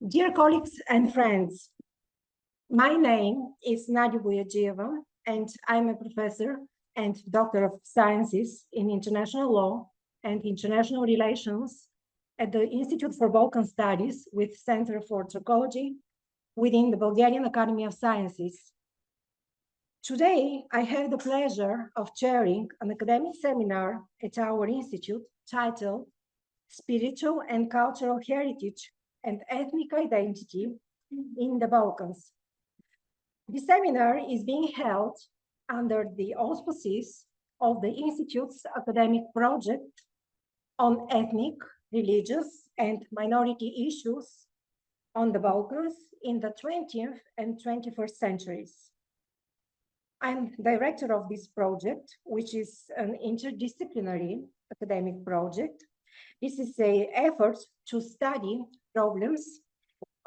Dear colleagues and friends, my name is Nadia Boyajieva, and I'm a professor and Doctor of Sciences in International Law and International Relations at the Institute for Balkan Studies with Center for Tracology within the Bulgarian Academy of Sciences. Today, I have the pleasure of chairing an academic seminar at our institute titled Spiritual and Cultural Heritage and Ethnic Identity in the Balkans. The seminar is being held under the auspices of the Institute's academic project on ethnic, religious, and minority issues on the Balkans in the 20th and 21st centuries. I'm director of this project, which is an interdisciplinary academic project. This is an effort to study problems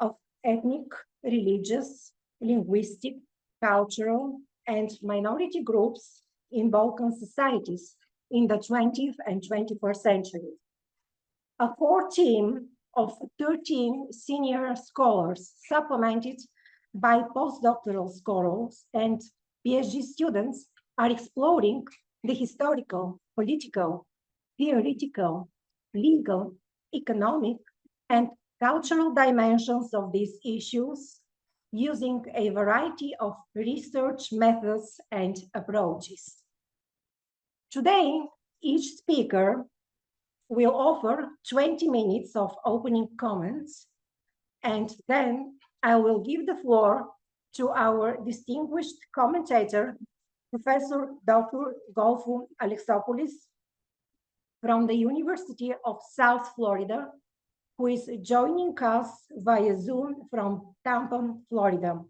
of ethnic, religious, linguistic, cultural, and minority groups in Balkan societies in the 20th and 21st centuries. A core team of 13 senior scholars, supplemented by postdoctoral scholars and PhD students, are exploring the historical, political, theoretical, legal, economic, and cultural dimensions of these issues using a variety of research methods and approaches. Today, each speaker will offer 20 minutes of opening comments, and then I will give the floor to our distinguished commentator, Professor Dr. Golfo Alexopoulos from the University of South Florida, who is joining us via Zoom from Tampa, Florida.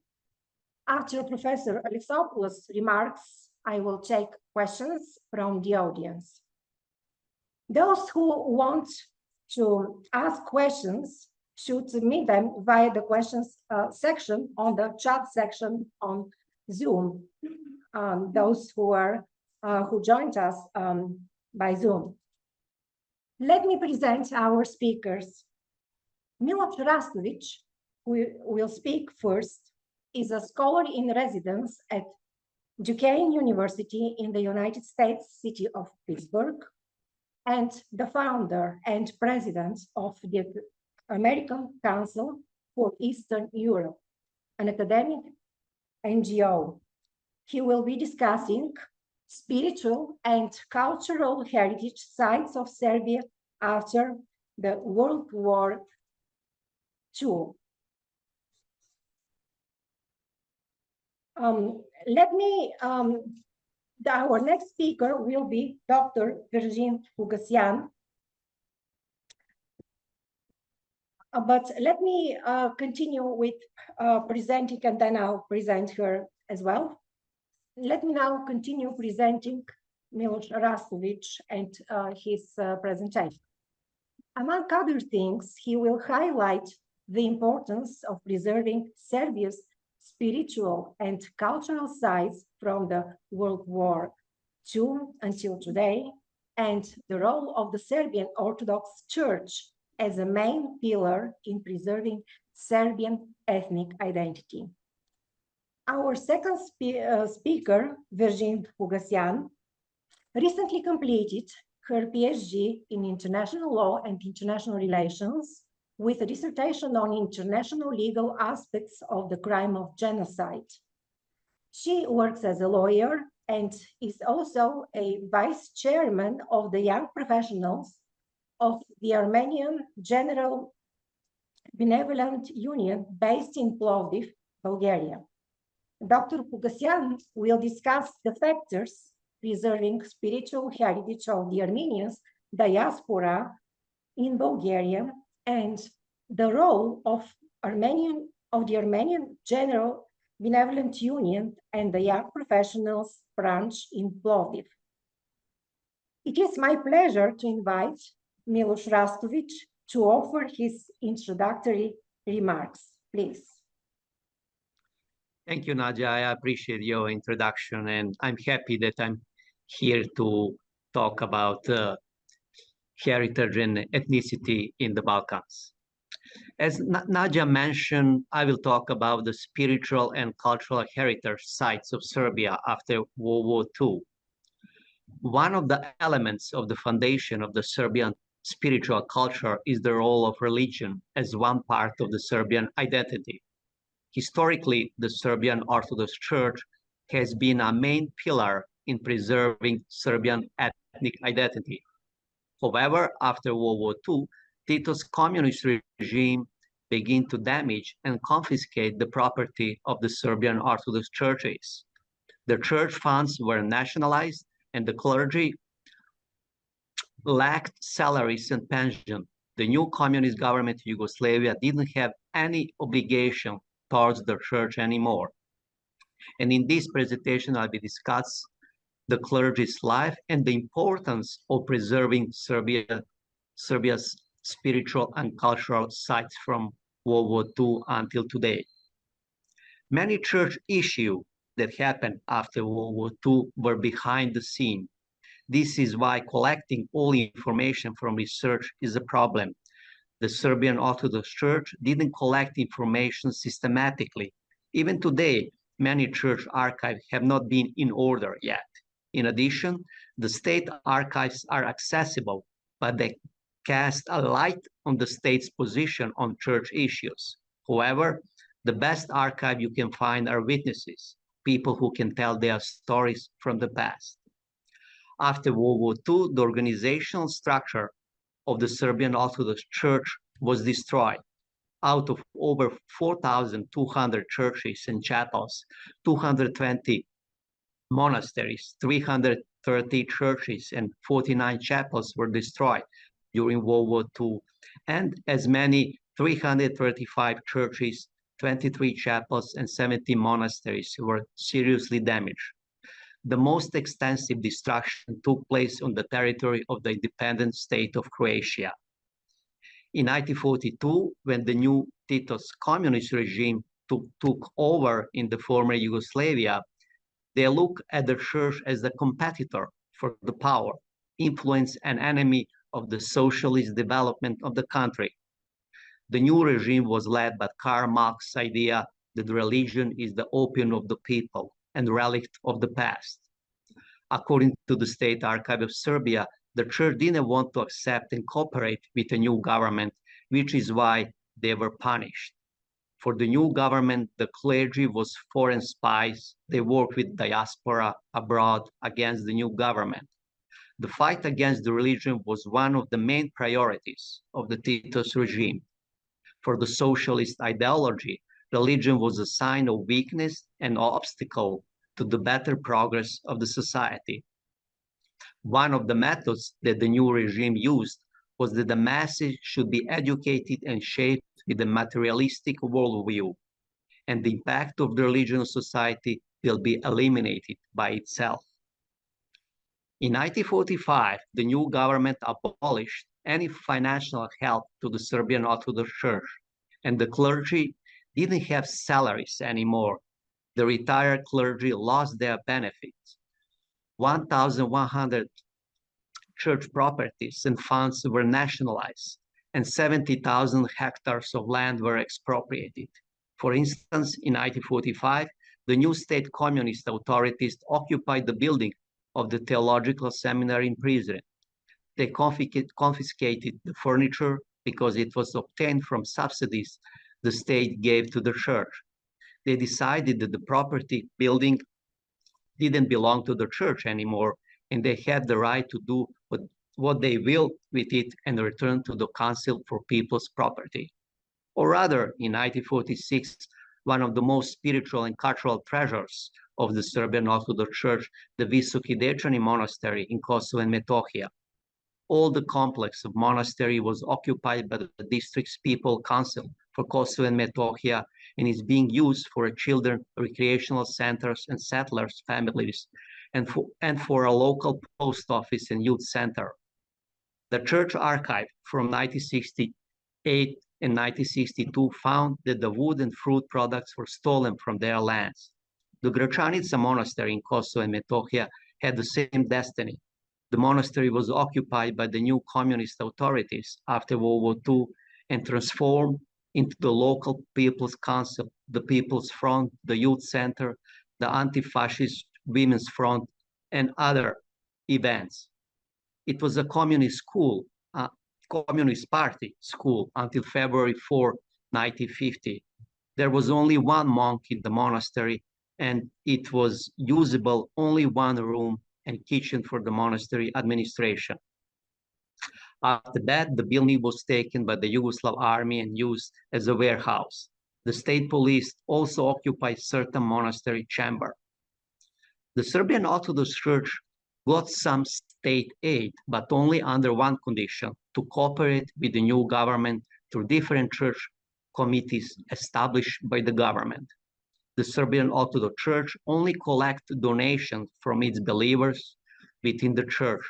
After Professor Alexopoulos' remarks, I will take questions from the audience. Those who want to ask questions should submit them via the questions section on the chat section on Zoom. Those who joined us by Zoom. Let me present our speakers. Miloš Rastović, who will speak first, is a scholar in residence at Duquesne University in the United States city of Pittsburgh, and the founder and president of the American Council for Eastern Europe, an academic NGO. He will be discussing spiritual and cultural heritage sites of Serbia after the World War II. Our next speaker will be Dr. Virgin Hugasyan. But let me continue with presenting, and then I'll present her as well. Let me now continue presenting Miloš Rastović and his presentation. Among other things, he will highlight the importance of preserving Serbia's spiritual and cultural sites from the World War II until today, and the role of the Serbian Orthodox Church as a main pillar in preserving Serbian ethnic identity. Our second speaker, Virgin Hugasyan, recently completed her PhD in International Law and International Relations with a dissertation on international legal aspects of the crime of genocide. She works as a lawyer and is also a vice chairman of the Young Professionals of the Armenian General Benevolent Union based in Plovdiv, Bulgaria. Dr. Hugasyan will discuss the factors preserving spiritual heritage of the Armenians diaspora in Bulgaria and the role of the Armenian General Benevolent Union and the Young Professionals branch in Plovdiv. It is my pleasure to invite Miloš Rastović to offer his introductory remarks. Please. Thank you, Nadia. I appreciate your introduction, and I'm happy that I'm here to talk about heritage and ethnicity in the Balkans. As Nadia mentioned, I will talk about the spiritual and cultural heritage sites of Serbia after World War II. One of the elements of the foundation of the Serbian spiritual culture is the role of religion as one part of the Serbian identity. Historically, the Serbian Orthodox Church has been a main pillar in preserving Serbian ethnic identity. However, after World War II, Tito's communist regime began to damage and confiscate the property of the Serbian Orthodox churches. The church funds were nationalized and the clergy lacked salaries and pension. The new communist government of Yugoslavia didn't have any obligation towards the church anymore. And in this presentation, I will discuss the clergy's life and the importance of preserving Serbia's spiritual and cultural sites from World War II until today. Many church issues that happened after World War II were behind the scene. This is why collecting all information from research is a problem. The Serbian Orthodox Church didn't collect information systematically. Even today, many church archives have not been in order yet. In addition, the state archives are accessible, but they cast a light on the state's position on church issues. However, the best archive you can find are witnesses, people who can tell their stories from the past. After World War II, the organizational structure of the Serbian Orthodox Church was destroyed. Out of over 4,200 churches and chapels, 220 monasteries, 330 churches, and 49 chapels were destroyed during World War II, and as many 335 churches, 23 chapels, and 70 monasteries were seriously damaged. The most extensive destruction took place on the territory of the independent state of Croatia. In 1942, when the new Tito's communist regime took over in the former Yugoslavia, they looked at the church as a competitor for the power, influence, and enemy of the socialist development of the country. The new regime was led by Karl Marx's idea that religion is the opium of the people and relic of the past. According to the State Archive of Serbia, the church didn't want to accept and cooperate with a new government, which is why they were punished. For the new government, the clergy was foreign spies. They worked with diaspora abroad against the new government. The fight against the religion was one of the main priorities of the Tito's regime. For the socialist ideology, religion was a sign of weakness and obstacle to the better progress of the society. One of the methods that the new regime used was that the masses should be educated and shaped with a materialistic worldview, and the impact of the religion on society will be eliminated by itself. In 1945, the new government abolished any financial help to the Serbian Orthodox Church, and the clergy didn't have salaries anymore. The retired clergy lost their benefits. 1,100 church properties and funds were nationalized, and 70,000 hectares of land were expropriated. For instance, in 1945, the new state communist authorities occupied the building of the theological seminary in Prizren. They confiscated the furniture because it was obtained from subsidies the state gave to the church. They decided that the property building didn't belong to the church anymore, and they had the right to do what they will with it and return to the Council for People's Property. Or rather, in 1946, one of the most spiritual and cultural treasures of the Serbian Orthodox Church, the Visoki Dečani Monastery in Kosovo and Metohija. All the complex of monastery was occupied by the district's People Council for Kosovo and Metohija and is being used for children recreational centers and settlers' families and for a local post office and youth center. The church archive from 1968 and 1962 found that the wood and fruit products were stolen from their lands. The Gračanica monastery in Kosovo and Metohija had the same destiny. The monastery was occupied by the new communist authorities after World War II, and transformed into the local People's Council, the People's Front, the Youth Center, the Anti-Fascist Women's Front, and other events. It was a communist school, Communist Party school until February 4, 1950. There was only one monk in the monastery, and it was usable only one room and kitchen for the monastery administration. After that, the building was taken by the Yugoslav army and used as a warehouse. The state police also occupied certain monastery chamber. The Serbian Orthodox Church got some state aid, but only under one condition: to cooperate with the new government through different church committees established by the government. The Serbian Orthodox Church only collected donations from its believers within the church.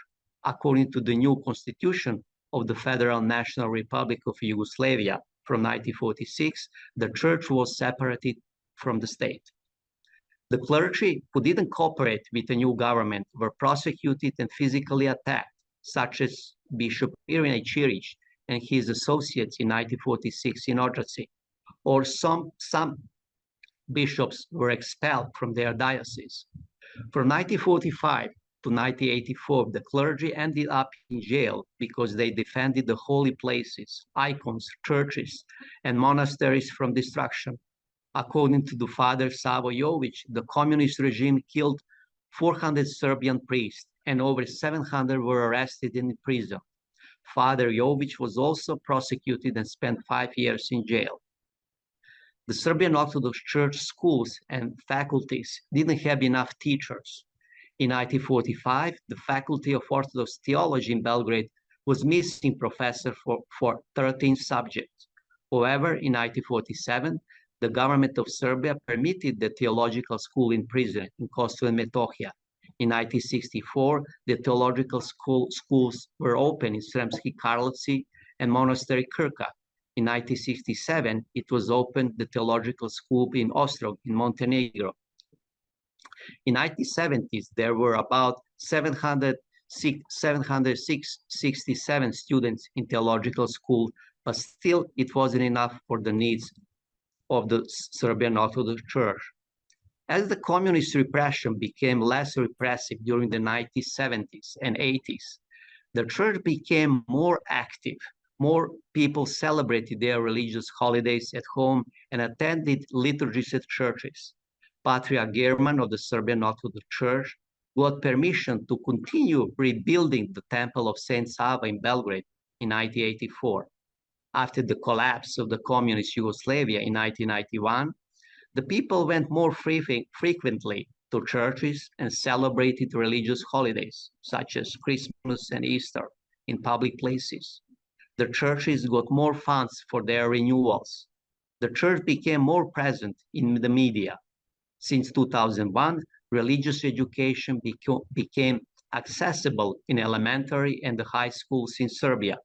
According to the new constitution of the Federal National Republic of Yugoslavia from 1946, the church was separated from the state. The clergy who didn't cooperate with the new government were prosecuted and physically attacked, such as Bishop Irina Ćirić and his associates in 1946 in Odžaci, or some bishops were expelled from their diocese. From 1945 to 1984, the clergy ended up in jail because they defended the holy places, icons, churches, and monasteries from destruction. According to the Father Savo Jović, the communist regime killed 400 Serbian priests, and over 700 were arrested and imprisoned. Father Jović was also prosecuted and spent 5 years in jail. The Serbian Orthodox Church schools and faculties didn't have enough teachers. In 1945, the Faculty of Orthodox Theology in Belgrade was missing professors for 13 subjects. However, in 1947, the government of Serbia permitted the theological school in Prizren, in Kosovo and Metohija. In 1964, the theological schools were open in Sremski Karlovci and Monastery Krka. In 1967, it was opened the theological school in Ostrog in Montenegro. In 1970s, there were about 767 students in theological school, but still it wasn't enough for the needs of the Serbian Orthodox Church. As the communist repression became less repressive during the 1970s and 80s, the church became more active. More people celebrated their religious holidays at home and attended liturgies at churches. Patriarch German of the Serbian Orthodox Church got permission to continue rebuilding the Temple of Saint Sava in Belgrade in 1984. After the collapse of the communist Yugoslavia in 1991, the people went more frequently to churches and celebrated religious holidays, such as Christmas and Easter, in public places. The churches got more funds for their renewals. The church became more present in the media. Since 2001, religious education became accessible in elementary and the high schools in Serbia.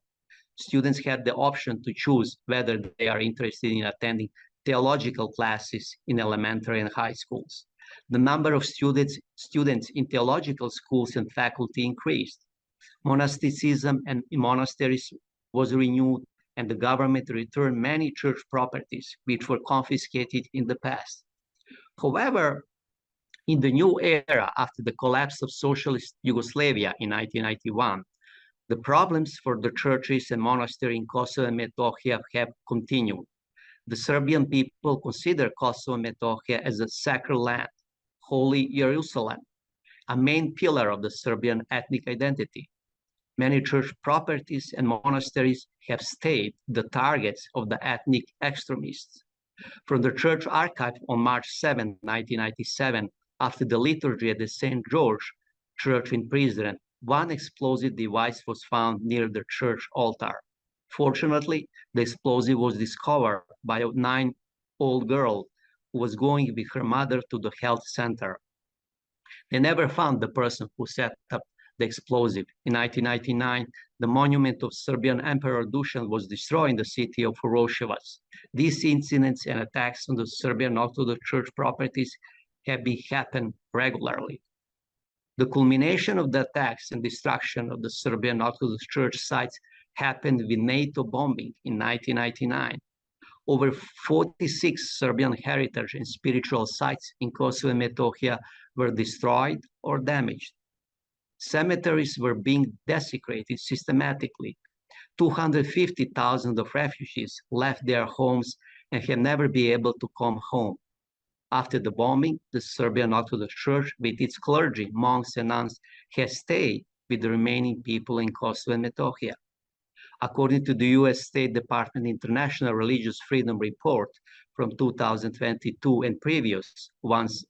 Students had the option to choose whether they are interested in attending theological classes in elementary and high schools. The number of students in theological schools and faculty increased. Monasticism and monasteries was renewed, and the government returned many church properties which were confiscated in the past. However, in the new era after the collapse of socialist Yugoslavia in 1991, the problems for the churches and monasteries in Kosovo and Metohija have continued. The Serbian people consider Kosovo and Metohija as a sacred land, holy Jerusalem, a main pillar of the Serbian ethnic identity. Many church properties and monasteries have stayed the targets of the ethnic extremists. From the church archive on March 7, 1997, after the liturgy at the St. George Church in Prizren, one explosive device was found near the church altar. Fortunately, the explosive was discovered by a 9-year-old girl who was going with her mother to the health center. They never found the person who set up the explosive. In 1999, the monument of Serbian Emperor Dušan was destroyed in the city of Uroševac. These incidents and attacks on the Serbian Orthodox Church properties have happened regularly. The culmination of the attacks and destruction of the Serbian Orthodox Church sites happened with NATO bombing in 1999. Over 46 Serbian heritage and spiritual sites in Kosovo and Metohija were destroyed or damaged. Cemeteries were being desecrated systematically. 250,000 of refugees left their homes and have never been able to come home. After the bombing, the Serbian Orthodox Church, with its clergy, monks, and nuns, has stayed with the remaining people in Kosovo and Metohija. According to the U.S. State Department International Religious Freedom Report from 2022 and previous ones,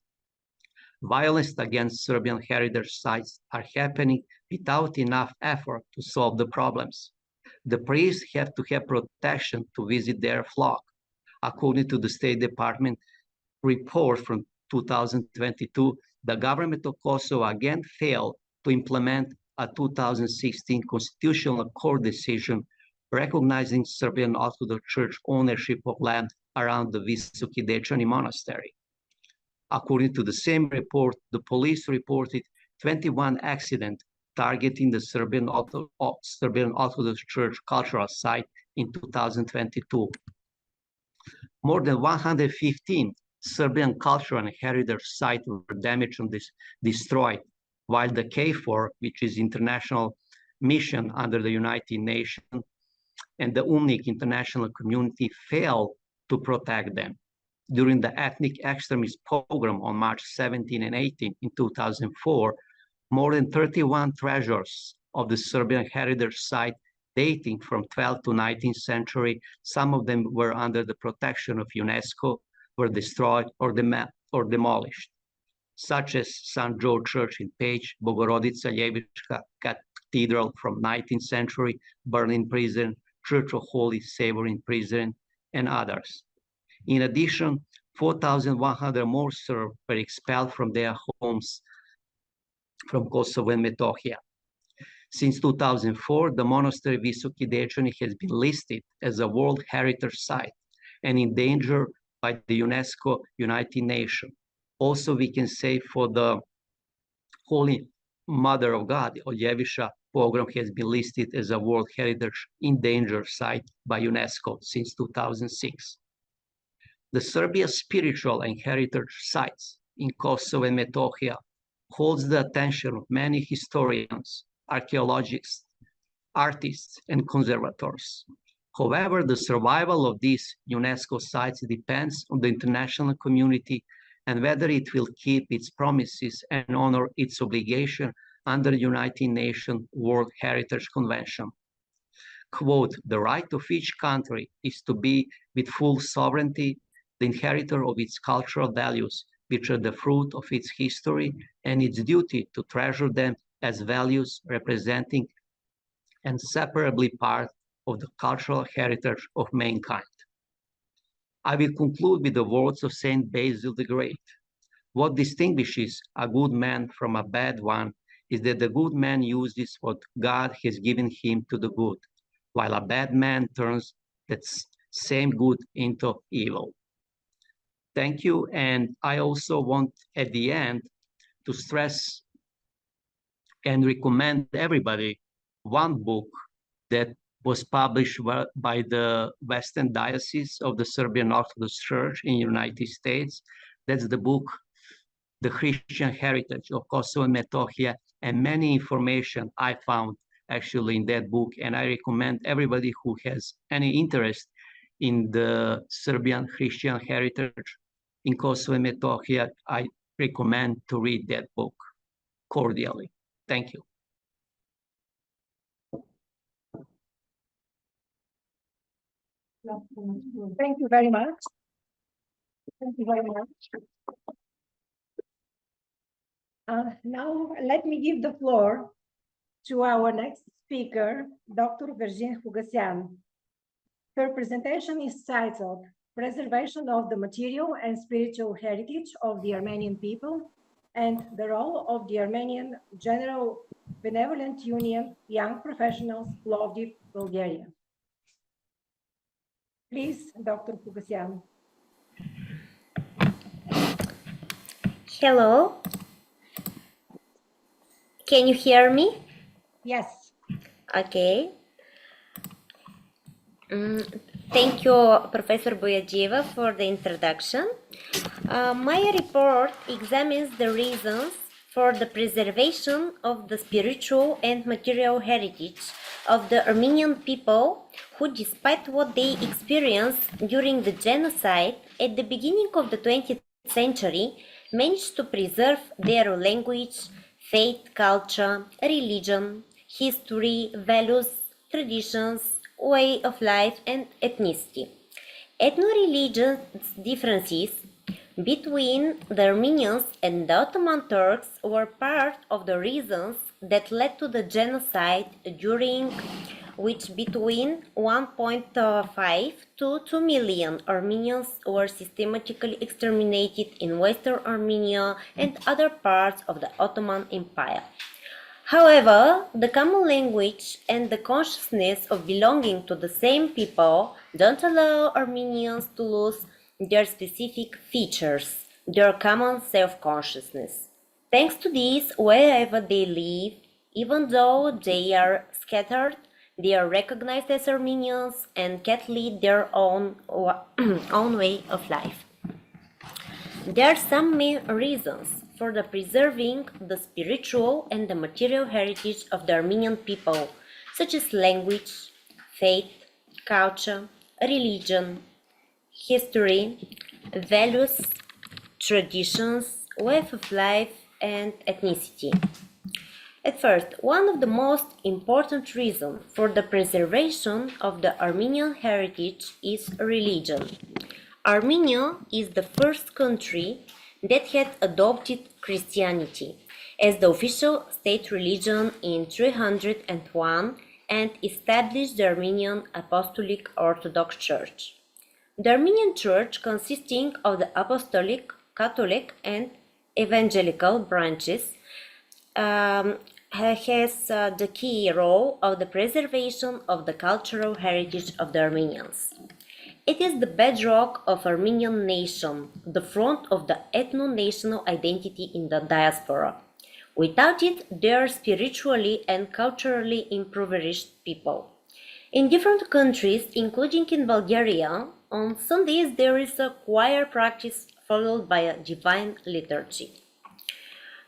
violence against Serbian heritage sites are happening without enough effort to solve the problems. The priests have to have protection to visit their flock. According to the State Department report from 2022, the government of Kosovo again failed to implement a 2016 Constitutional Court decision recognizing Serbian Orthodox Church ownership of land around the Visoki Dečani monastery. According to the same report, the police reported 21 accidents targeting the Serbian Orthodox Church cultural site in 2022. More than 115 Serbian cultural and heritage sites were damaged and destroyed, while the KFOR, which is international mission under the United Nations, and the UNIC international community failed to protect them. During the ethnic extremist pogrom on March 17 and 18 in 2004, more than 31 treasures of the Serbian heritage site dating from 12th to 19th century, some of them were under the protection of UNESCO, were destroyed or demolished, such as St. George Church in Page, Bogorodica Ljeviška Cathedral from 19th century, Berlin Prison, Church of Holy Saviour in Prison, and others. In addition, 4,100 more Serbs were expelled from their homes from Kosovo and Metohija. Since 2004, the monastery Visoki Dečani has been listed as a World Heritage Site and endangered by the UNESCO United Nations. Also, we can say for the Holy Mother of God, Ljeviša Pogrom has been listed as a World Heritage Endangered Site by UNESCO since 2006. The Serbia spiritual and heritage sites in Kosovo and Metohija holds the attention of many historians, archaeologists, artists, and conservators. However, the survival of these UNESCO sites depends on the international community and whether it will keep its promises and honor its obligation under the United Nations World Heritage Convention. Quote, "The right of each country is to be with full sovereignty the inheritor of its cultural values, which are the fruit of its history, and its duty to treasure them as values representing and separably part of the cultural heritage of mankind." I will conclude with the words of Saint Basil the Great. What distinguishes a good man from a bad one is that the good man uses what God has given him to the good, while a bad man turns that same good into evil. Thank you, and I also want at the end to stress and recommend everybody one book that was published by the Western Diocese of the Serbian Orthodox Church in the United States. That's the book, The Christian Heritage of Kosovo and Metohija, and many information I found actually in that book, and I recommend everybody who has any interest in the Serbian Christian heritage in Kosovo and Metohija, I recommend to read that book cordially. Thank you. Thank you very much. Thank you very much. Now, let me give the floor to our next speaker, Dr. Virginie Hugasyan. Her presentation is titled Preservation of the Material and Spiritual Heritage of the Armenian People and the Role of the Armenian General Benevolent Union Young Professionals, Plovdiv, Bulgaria. Please, Dr. Hugasyan. Hello. Can you hear me? Yes. Okay. Thank you, Professor Boyadjeva, for the introduction. My report examines the reasons for the preservation of the spiritual and material heritage of the Armenian people who, despite what they experienced during the genocide at the beginning of the 20th century, managed to preserve their language, faith, culture, religion, history, values, traditions, way of life, and ethnicity. Ethno-religious differences between the Armenians and the Ottoman Turks were part of the reasons that led to the genocide, during which between 1.5 to 2 million Armenians were systematically exterminated in Western Armenia and other parts of the Ottoman Empire. However, the common language and the consciousness of belonging to the same people don't allow Armenians to lose their specific features, their common self-consciousness. Thanks to this, wherever they live, even though they are scattered, they are recognized as Armenians and can lead their own way of life. There are some main reasons for the preserving the spiritual and the material heritage of the Armenian people, such as language, faith, culture, religion, history, values, traditions, way of life, and ethnicity. At first, one of the most important reasons for the preservation of the Armenian heritage is religion. Armenia is the first country that had adopted Christianity as the official state religion in 301 and established the Armenian Apostolic Orthodox Church. The Armenian Church, consisting of the Apostolic, Catholic, and Evangelical branches, has the key role of the preservation of the cultural heritage of the Armenians. It is the bedrock of Armenian nation, the front of the ethno-national identity in the diaspora. Without it, they are spiritually and culturally impoverished people. In different countries, including in Bulgaria, on Sundays there is a choir practice followed by a divine liturgy.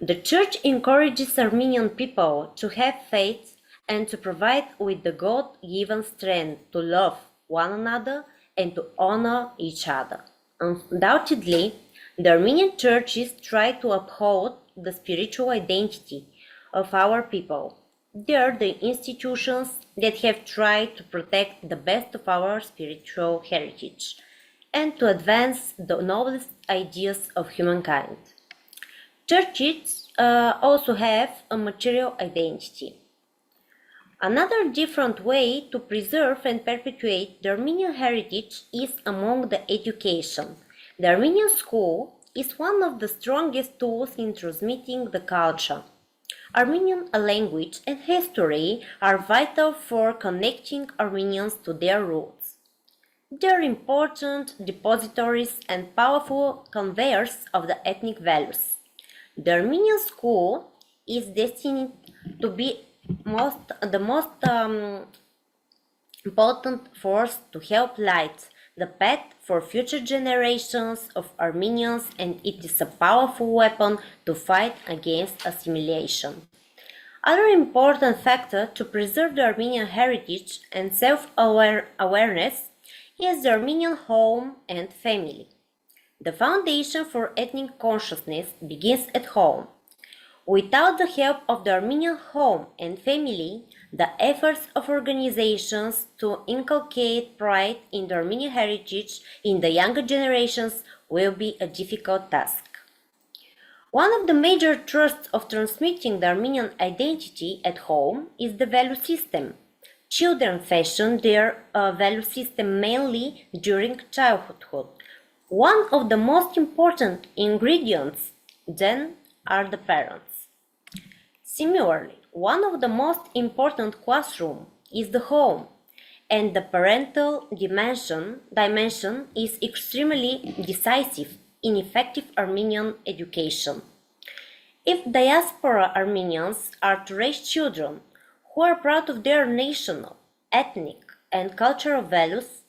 The Church encourages Armenian people to have faith and to provide with the God-given strength to love one another and to honor each other. Undoubtedly, the Armenian churches try to uphold the spiritual identity of our people. They are the institutions that have tried to protect the best of our spiritual heritage and to advance the noblest ideas of humankind. Churches also have a material identity. Another different way to preserve and perpetuate the Armenian heritage is among the education. The Armenian school is one of the strongest tools in transmitting the culture. Armenian language and history are vital for connecting Armenians to their roots. They are important depositories and powerful conveyors of the ethnic values. The Armenian school is destined to be the most important force to help light the path for future generations of Armenians, and it is a powerful weapon to fight against assimilation. Other important factor to preserve the Armenian heritage and self-awareness is the Armenian home and family. The foundation for ethnic consciousness begins at home. Without the help of the Armenian home and family, the efforts of organizations to inculcate pride in the Armenian heritage in the younger generations will be a difficult task. One of the major thrusts of transmitting the Armenian identity at home is the value system. Children fashion their value system mainly during childhood. One of the most important ingredients then are the parents. Similarly, one of the most important classrooms is the home, and the parental dimension is extremely decisive in effective Armenian education. If diaspora Armenians are to raise children who are proud of their national, ethnic, and cultural values,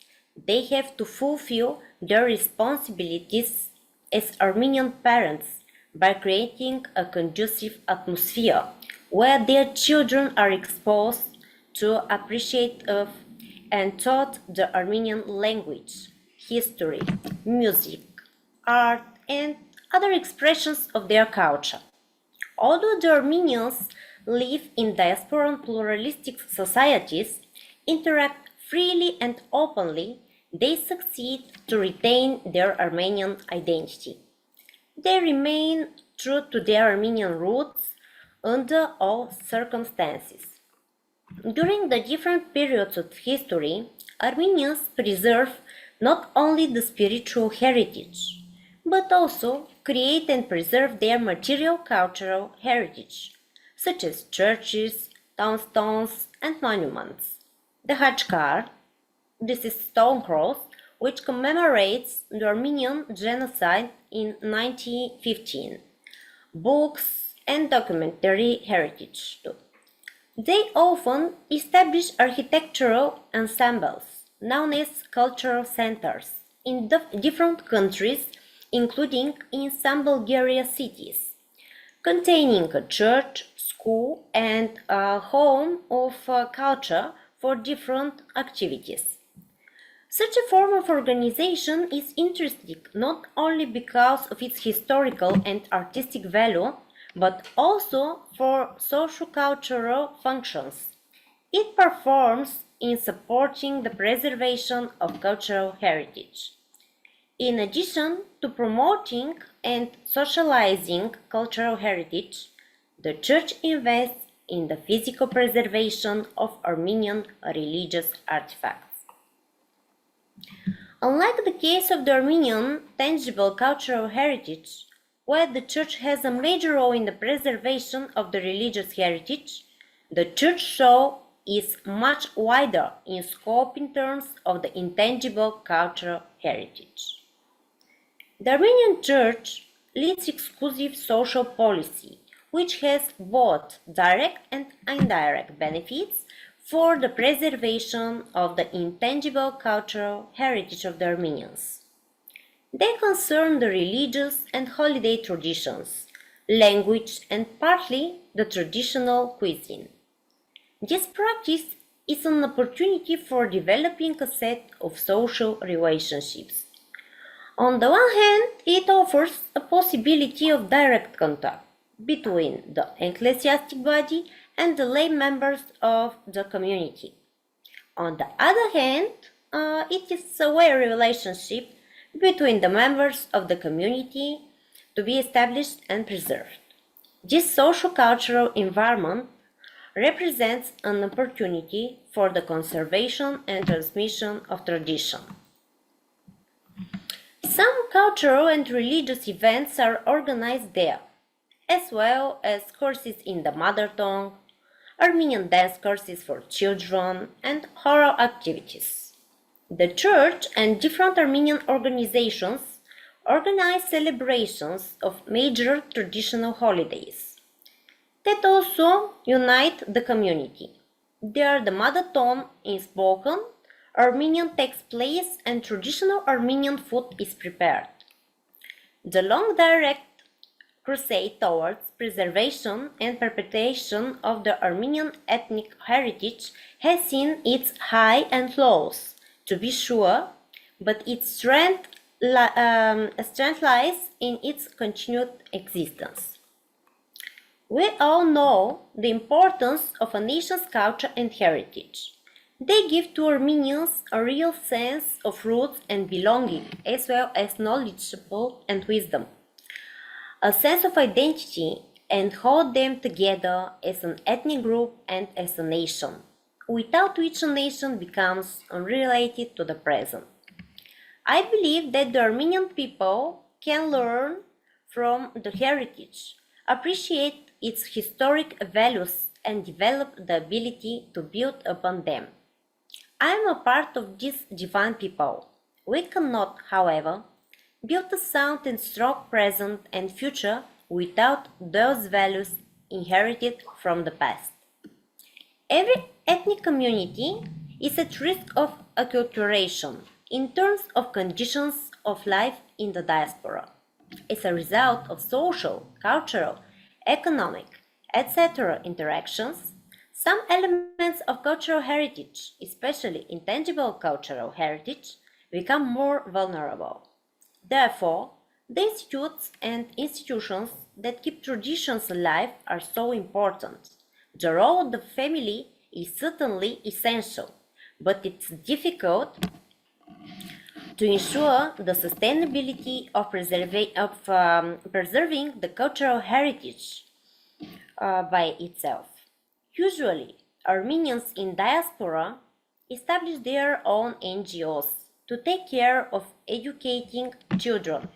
they have to fulfill their responsibilities as Armenian parents by creating a conducive atmosphere where their children are exposed to appreciate of and taught the Armenian language, history, music, art, and other expressions of their culture. Although the Armenians live in diaspora and pluralistic societies, interact freely and openly, they succeed to retain their Armenian identity. They remain true to their Armenian roots under all circumstances. During the different periods of history, Armenians preserve not only the spiritual heritage, but also create and preserve their material cultural heritage, such as churches, tombstones, and monuments. The Hachkar, this is stone cross, which commemorates the Armenian genocide in 1915, books, and documentary heritage too. They often establish architectural ensembles, known as cultural centers, in different countries, including in some Bulgarian cities, containing a church, school, and a home of culture for different activities. Such a form of organization is interesting not only because of its historical and artistic value, but also for socio-cultural functions. It performs in supporting the preservation of cultural heritage. In addition to promoting and socializing cultural heritage, the Church invests in the physical preservation of Armenian religious artifacts. Unlike the case of the Armenian tangible cultural heritage, where the Church has a major role in the preservation of the religious heritage, the Church show is much wider in scope in terms of the intangible cultural heritage. The Armenian Church leads exclusive social policy, which has both direct and indirect benefits for the preservation of the intangible cultural heritage of the Armenians. They concern the religious and holiday traditions, language, and partly the traditional cuisine. This practice is an opportunity for developing a set of social relationships. On the one hand, it offers a possibility of direct contact between the ecclesiastic body and the lay members of the community. On the other hand, it is a way relationship between the members of the community to be established and preserved. This social-cultural environment represents an opportunity for the conservation and transmission of tradition. Some cultural and religious events are organized there, as well as courses in the mother tongue, Armenian dance courses for children, and choral activities. The Church and different Armenian organizations organize celebrations of major traditional holidays that also unite the community. There, the mother tongue is spoken, Armenian takes place, and traditional Armenian food is prepared. The long direct crusade towards preservation and perpetuation of the Armenian ethnic heritage has seen its highs and lows, to be sure, but its strength lies in its continued existence. We all know the importance of a nation's culture and heritage. They give to Armenians a real sense of roots and belonging, as well as knowledge and wisdom, a sense of identity, and hold them together as an ethnic group and as a nation, without which a nation becomes unrelated to the present. I believe that the Armenian people can learn from the heritage, appreciate its historic values, and develop the ability to build upon them. I am a part of this divine people. We cannot, however, build a sound and strong present and future without those values inherited from the past. Every ethnic community is at risk of acculturation in terms of conditions of life in the diaspora, as a result of social, cultural, economic, etc. interactions. Some elements of cultural heritage, especially intangible cultural heritage, become more vulnerable. Therefore, the institutes and institutions that keep traditions alive are so important. The role of the family is certainly essential, but it's difficult to ensure the sustainability of preserving the cultural heritage by itself. Usually, Armenians in diaspora establish their own NGOs to take care of educating children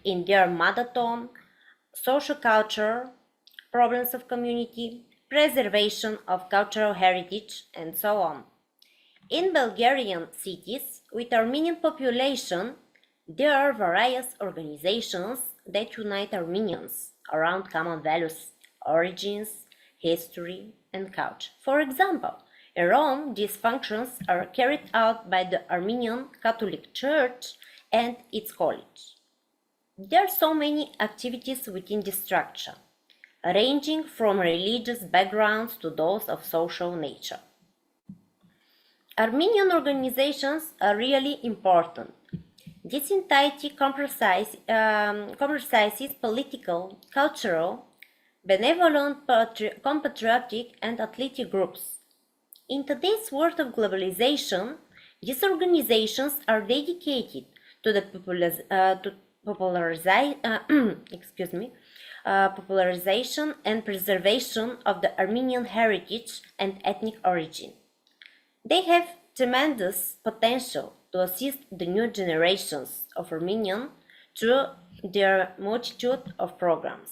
in their mother tongue, social culture, problems of community, preservation of cultural heritage, and so on. In Bulgarian cities with Armenian population, there are various organizations that unite Armenians around common values, origins, history, and culture. For example, in Rome, these functions are carried out by the Armenian Catholic Church and its college. There are so many activities within this structure, ranging from religious backgrounds to those of social nature. Armenian organizations are really important. This entity comprises political, cultural, benevolent, compatriotic, and athletic groups. In today's world of globalization, these organizations are dedicated to the popularization and preservation of the Armenian heritage and ethnic origin. They have tremendous potential to assist the new generations of Armenians through their multitude of programs.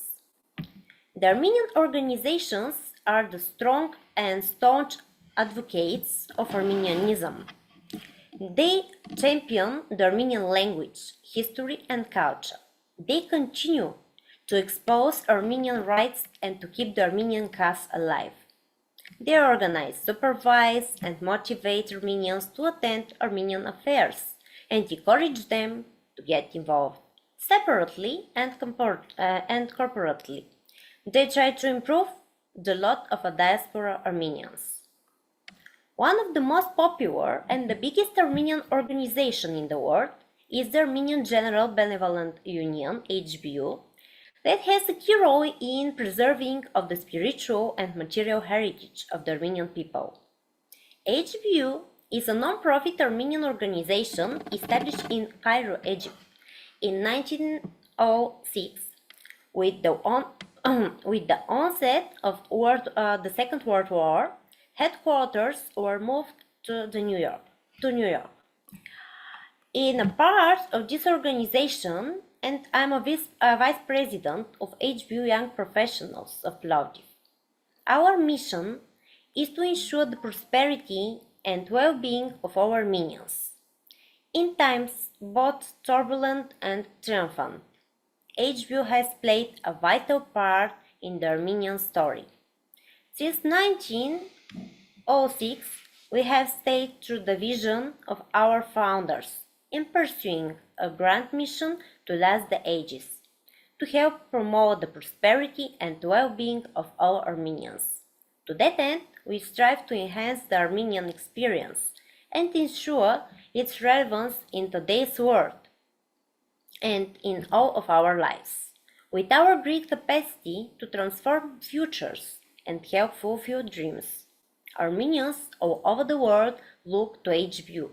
The Armenian organizations are the strong and staunch advocates of Armenianism. They champion the Armenian language, history, and culture. They continue to expose Armenian rights and to keep the Armenian cause alive. They organize, supervise, and motivate Armenians to attend Armenian affairs and encourage them to get involved, separately and corporately. They try to improve the lot of diaspora Armenians. One of the most popular and the biggest Armenian organization in the world is the Armenian General Benevolent Union, HBU, that has a key role in preserving of the spiritual and material heritage of the Armenian people. HBU is a non-profit Armenian organization established in Cairo, Egypt in 1906 with the onset of the Second World War. Headquarters were moved to New York. In a part of this organization, and I'm a vice president of HBU Young Professionals of Plovdiv. Our mission is to ensure the prosperity and well-being of our Armenians. In times both turbulent and triumphant, HBU has played a vital part in the Armenian story. Since 1906, we have stayed true to the vision of our founders in pursuing a grand mission to last the ages, to help promote the prosperity and well-being of all Armenians. To that end, we strive to enhance the Armenian experience and ensure its relevance in today's world and in all of our lives, with our great capacity to transform futures and help fulfill dreams. Armenians all over the world look to HBU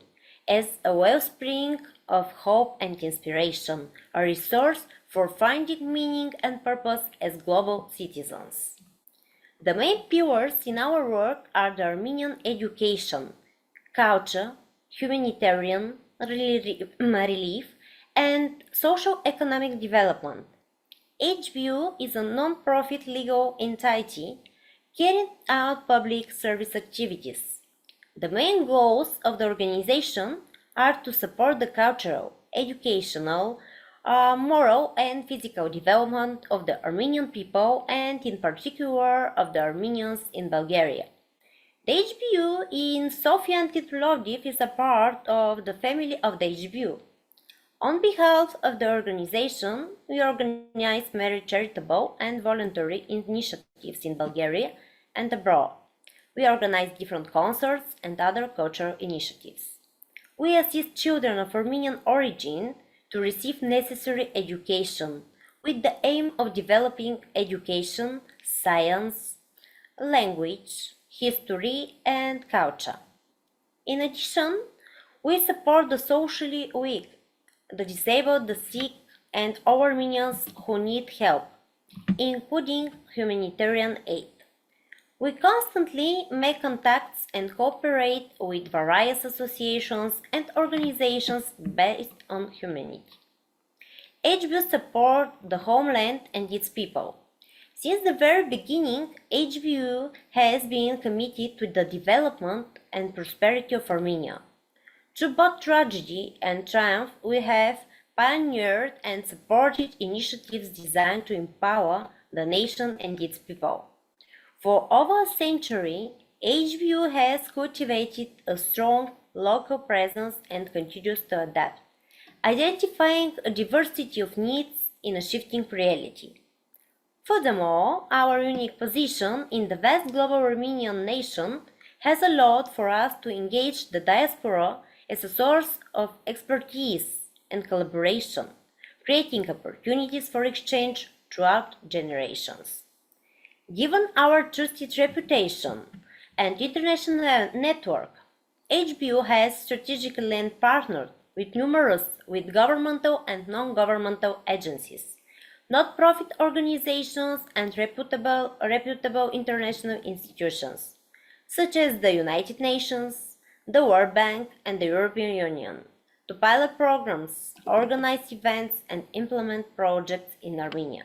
as a wellspring of hope and inspiration, a resource for finding meaning and purpose as global citizens. The main pillars in our work are the Armenian education, culture, humanitarian relief, and socio-economic development. HBU is a non-profit legal entity carrying out public service activities. The main goals of the organization are to support the cultural, educational, moral and physical development of the Armenian people and in particular of the Armenians in Bulgaria. The HBU in Sofia and Thracology is a part of the family of the HBU. On behalf of the organization, we organize many charitable and voluntary initiatives in Bulgaria and abroad. We organize different concerts and other cultural initiatives. We assist children of Armenian origin to receive necessary education with the aim of developing education, science, language, history, and culture. In addition, we support the socially weak, the disabled, the sick, and all Armenians who need help, including humanitarian aid. We constantly make contacts and cooperate with various associations and organizations based on humanity. HBU support the homeland and its people. Since the very beginning, HBU has been committed to the development and prosperity of Armenia. Through both tragedy and triumph, we have pioneered and supported initiatives designed to empower the nation and its people. For over a century, HBU has cultivated a strong local presence and continues to adapt, identifying a diversity of needs in a shifting reality. Furthermore, our unique position in the vast global Armenian nation has allowed for us to engage the diaspora as a source of expertise and collaboration, creating opportunities for exchange throughout generations. Given our trusted reputation and international network, HBU has strategically partnered with numerous governmental and non-governmental agencies, not-profit organizations, and reputable international institutions, such as the United Nations, the World Bank, and the European Union, to pilot programs, organize events, and implement projects in Armenia.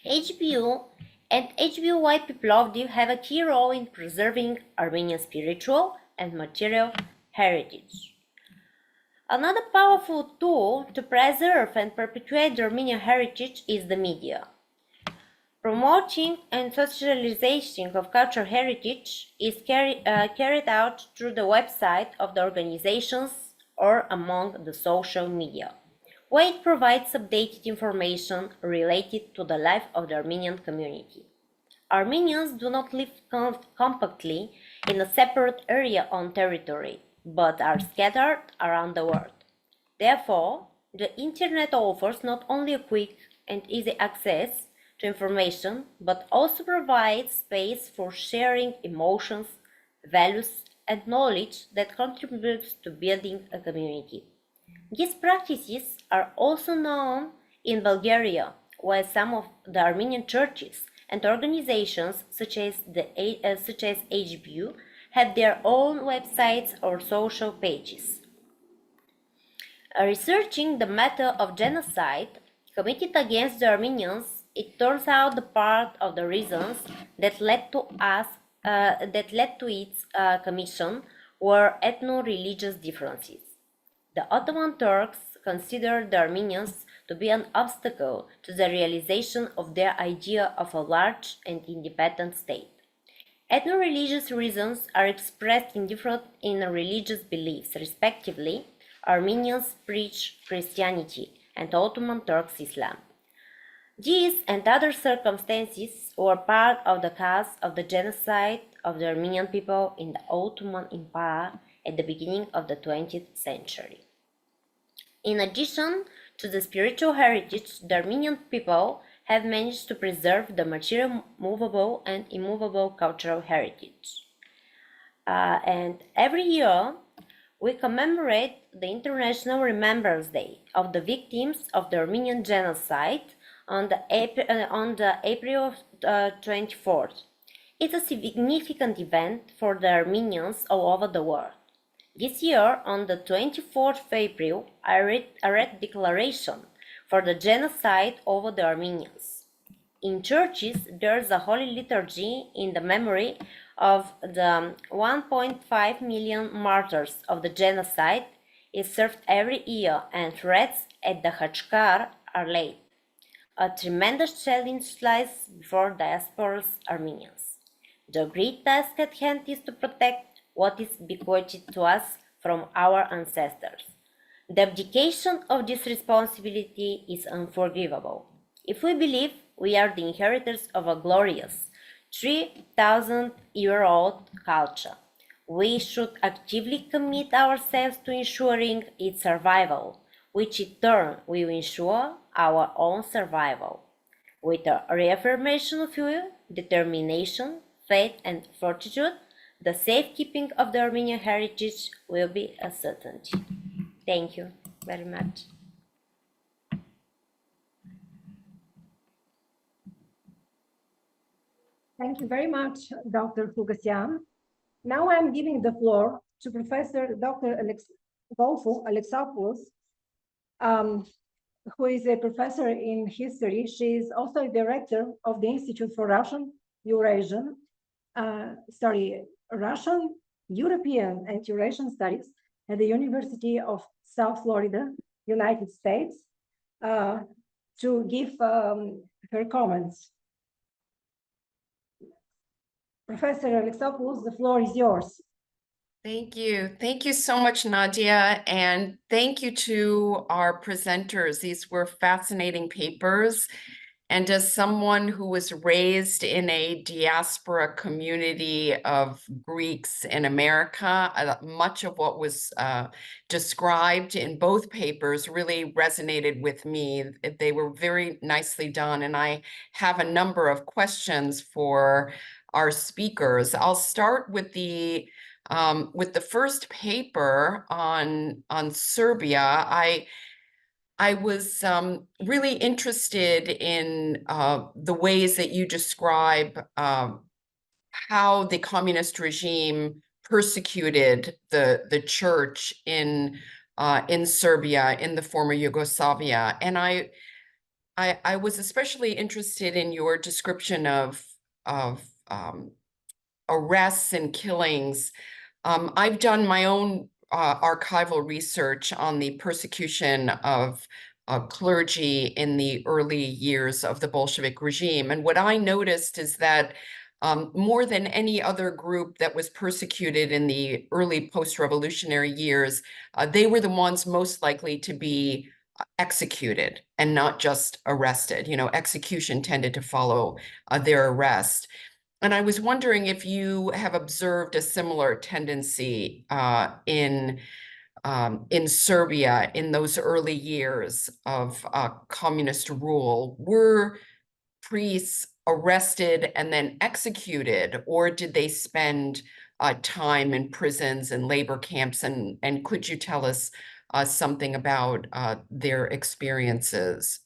HBU and HBU-YP have a key role in preserving Armenian spiritual and material heritage. Another powerful tool to preserve and perpetuate the Armenian heritage is the media. Promoting and socialization of cultural heritage is carried out through the website of the organizations or among the social media, where it provides updated information related to the life of the Armenian community. Armenians do not live compactly in a separate area on territory, but are scattered around the world. Therefore, the Internet offers not only a quick and easy access to information, but also provides space for sharing emotions, values, and knowledge that contributes to building a community. These practices are also known in Bulgaria, where some of the Armenian churches and organizations such as HBU have their own websites or social pages. Researching the matter of genocide committed against the Armenians, it turns out the part of the reasons that led to its commission were ethno-religious differences. The Ottoman Turks considered the Armenians to be an obstacle to the realization of their idea of a large and independent state. Ethno-religious reasons are expressed in different religious beliefs, respectively. Armenians preach Christianity and Ottoman Turks Islam. These and other circumstances were part of the cause of the genocide of the Armenian people in the Ottoman Empire at the beginning of the 20th century. In addition to the spiritual heritage, the Armenian people have managed to preserve the material, movable, and immovable cultural heritage. And every year, we commemorate the International Remembrance Day of the victims of the Armenian genocide on the April 24th. It's a significant event for the Armenians all over the world. This year, on the 24th of April, I read a declaration for the genocide over the Armenians. In churches, there's a holy liturgy in the memory of the 1.5 million martyrs of the genocide is served every year, and threats at the Khachkar are laid. A tremendous challenge lies before diaspora's Armenians. The great task at hand is to protect what is bequeathed to us from our ancestors. The abdication of this responsibility is unforgivable. If we believe we are the inheritors of a glorious 3,000-year-old culture, we should actively commit ourselves to ensuring its survival, which in turn will ensure our own survival. With a reaffirmation of will, determination, faith, and fortitude, the safekeeping of the Armenian heritage will be a certainty. Thank you very much. Thank you very much, Dr. Fugasyan. Now I'm giving the floor to Professor Dr. Golfo Alexopoulos, who is a professor in history. She is also a director of the Institute for Russian, European and Eurasian Studies at the University of South Florida, United States, to give her comments. Professor Alexopoulos, the floor is yours. Thank you. Thank you so much, Nadia. And thank you to our presenters. These were fascinating papers. And as someone who was raised in a diaspora community of Greeks in America, much of what was described in both papers really resonated with me. They were very nicely done. And I have a number of questions for our speakers. I'll start with the first paper on Serbia. I was really interested in the ways that you describe how the communist regime persecuted the church in Serbia, in the former Yugoslavia, and I was especially interested in your description of arrests and killings. I've done my own archival research on the persecution of clergy in the early years of the Bolshevik regime. And what I noticed is that more than any other group that was persecuted in the early post-revolutionary years, they were the ones most likely to be executed and not just arrested. You know, execution tended to follow their arrest. And I was wondering if you have observed a similar tendency in Serbia in those early years of communist rule. Were priests arrested and then executed, or did they spend time in prisons and labor camps? And could you tell us something about their experiences?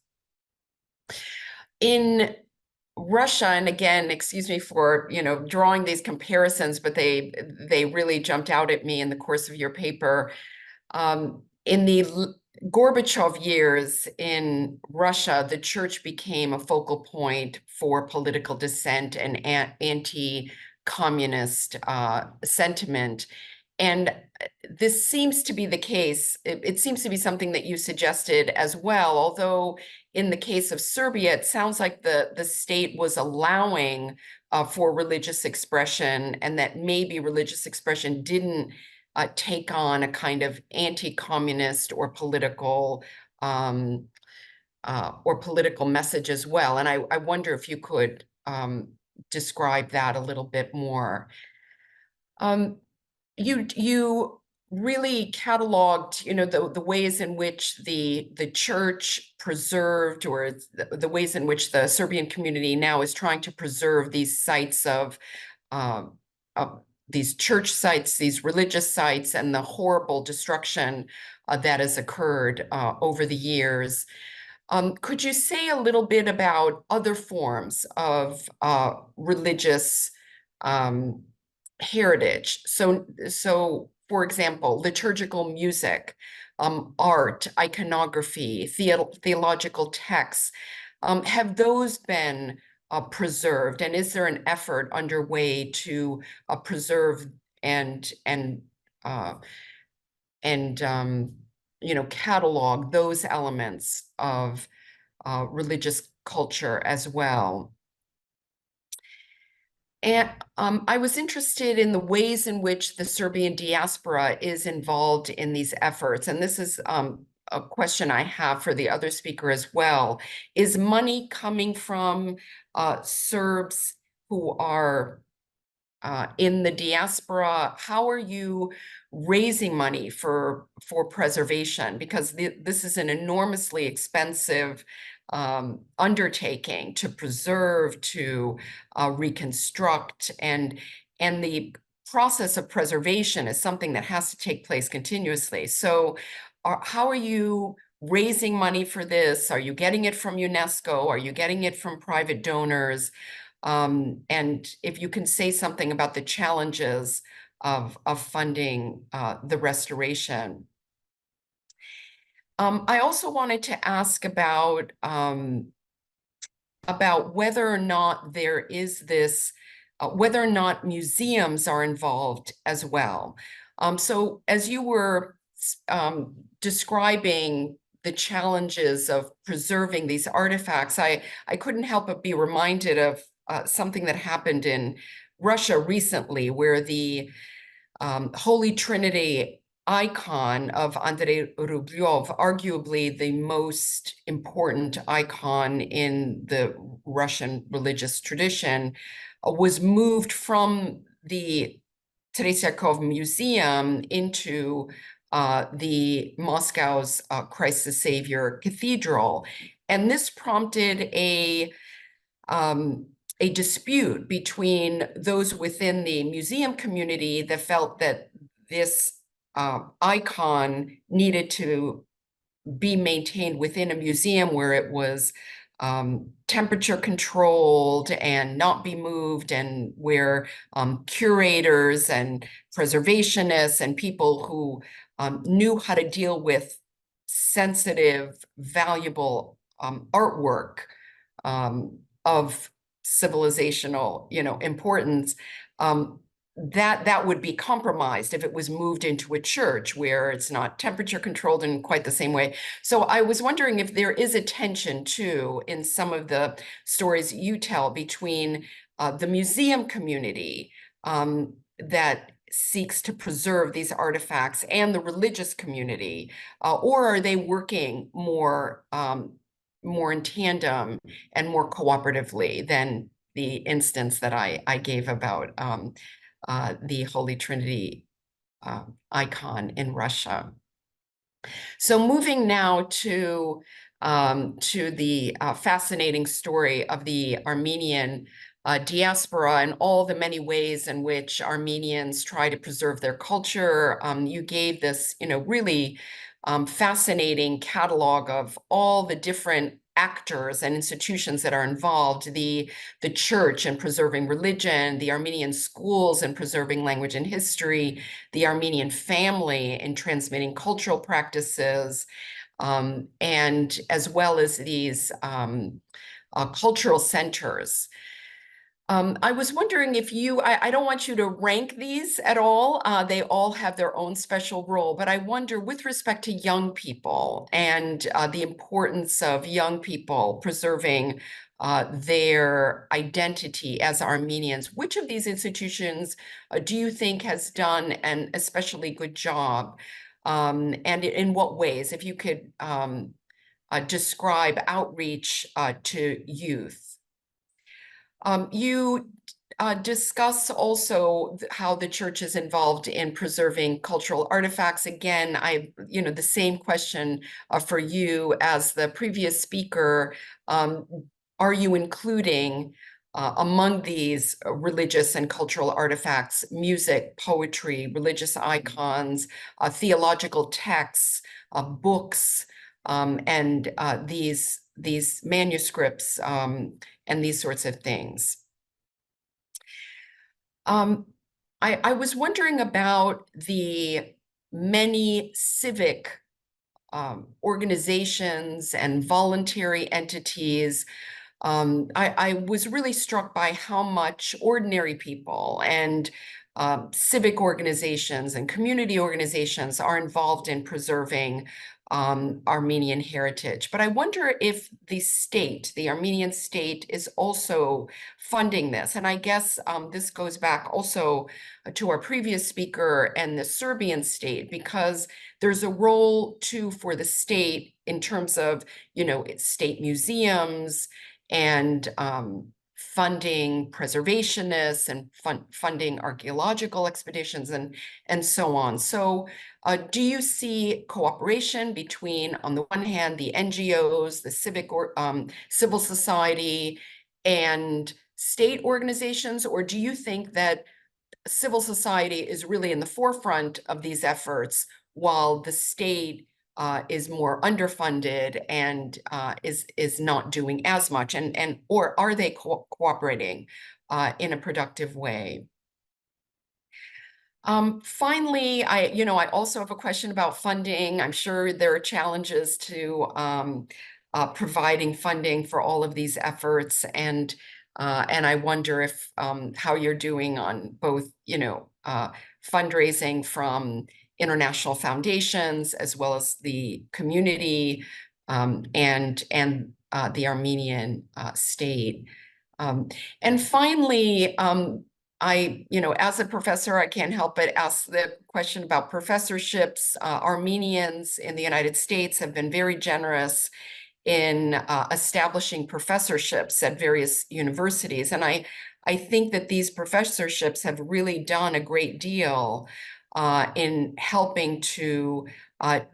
In Russia, and again, excuse me for drawing these comparisons, but they really jumped out at me in the course of your paper. In the Gorbachev years in Russia, the church became a focal point for political dissent and anti-communist sentiment. And this seems to be the case. It seems to be something that you suggested as well, although in the case of Serbia, it sounds like the state was allowing for religious expression, and that maybe religious expression didn't take on a kind of anti-communist or political message as well. And I wonder if you could describe that a little bit more. You really cataloged, the ways in which the church preserved, or the ways in which the Serbian community now is trying to preserve these sites of these church sites, these religious sites, and the horrible destruction that has occurred over the years. Could you say a little bit about other forms of religious heritage? So for example, liturgical music, art, iconography, theological texts, have those been preserved? And is there an effort underway to preserve and catalog those elements of religious culture as well? And I was interested in the ways in which the Serbian diaspora is involved in these efforts. And this is a question I have for the other speaker as well. Is money coming from Serbs who are in the diaspora? How are you raising money for preservation? Because this is an enormously expensive undertaking to preserve, to reconstruct, and the process of preservation is something that has to take place continuously. So how are you raising money for this? Are you getting it from UNESCO? Are you getting it from private donors? And if you can say something about the challenges of funding the restoration. I also wanted to ask about whether or not there is this, whether or not museums are involved as well. So as you were describing the challenges of preserving these artifacts, I couldn't help but be reminded of something that happened in Russia recently, where the Holy Trinity icon of Andrei Rublev, arguably the most important icon in the Russian religious tradition, was moved from the Trecology Museum into the Moscow's Christ the Savior Cathedral. And this prompted a dispute between those within the museum community that felt that this icon needed to be maintained within a museum where it was temperature controlled and not be moved, and where curators and preservationists and people who knew how to deal with sensitive, valuable artwork of civilizational, importance, that would be compromised if it was moved into a church where it's not temperature controlled in quite the same way. So I was wondering if there is a tension too in some of the stories you tell between the museum community that seeks to preserve these artifacts and the religious community, or are they working more in tandem and more cooperatively than the instance that I gave about the Holy Trinity icon in Russia. So moving now to the fascinating story of the Armenian diaspora and all the many ways in which Armenians try to preserve their culture. You gave this, really fascinating catalog of all the different actors and institutions that are involved: the church in preserving religion, the Armenian schools in preserving language and history, the Armenian family in transmitting cultural practices, and as well as these cultural centers. I was wondering if I don't want you to rank these at all. They all have their own special role, but I wonder, with respect to young people and the importance of young people preserving their identity as Armenians, which of these institutions do you think has done an especially good job? And in what ways, if you could describe outreach to youth? You discuss also how the church is involved in preserving cultural artifacts. Again, the same question for you as the previous speaker. Are you including among these religious and cultural artifacts music, poetry, religious icons, theological texts, books, and these manuscripts, and these sorts of things? I was wondering about the many civic organizations and voluntary entities. I was really struck by how much ordinary people and civic organizations and community organizations are involved in preserving Armenian heritage. But I wonder if the state, the Armenian state, is also funding this. And I guess this goes back also to our previous speaker and the Serbian state, because there's a role too for the state in terms of, state museums and funding preservationists and funding archaeological expeditions and so on. So do you see cooperation between, on the one hand, the NGOs, the civil society, and state organizations, or do you think that civil society is really in the forefront of these efforts while the state is more underfunded and is not doing as much, or are they cooperating in a productive way? Finally, I also have a question about funding. I'm sure there are challenges to providing funding for all of these efforts, and I wonder if how you're doing on both, fundraising from international foundations as well as the community and the Armenian state. And finally, as a professor, I can't help but ask the question about professorships. Armenians in the United States have been very generous in establishing professorships at various universities. And I think that these professorships have really done a great deal in helping to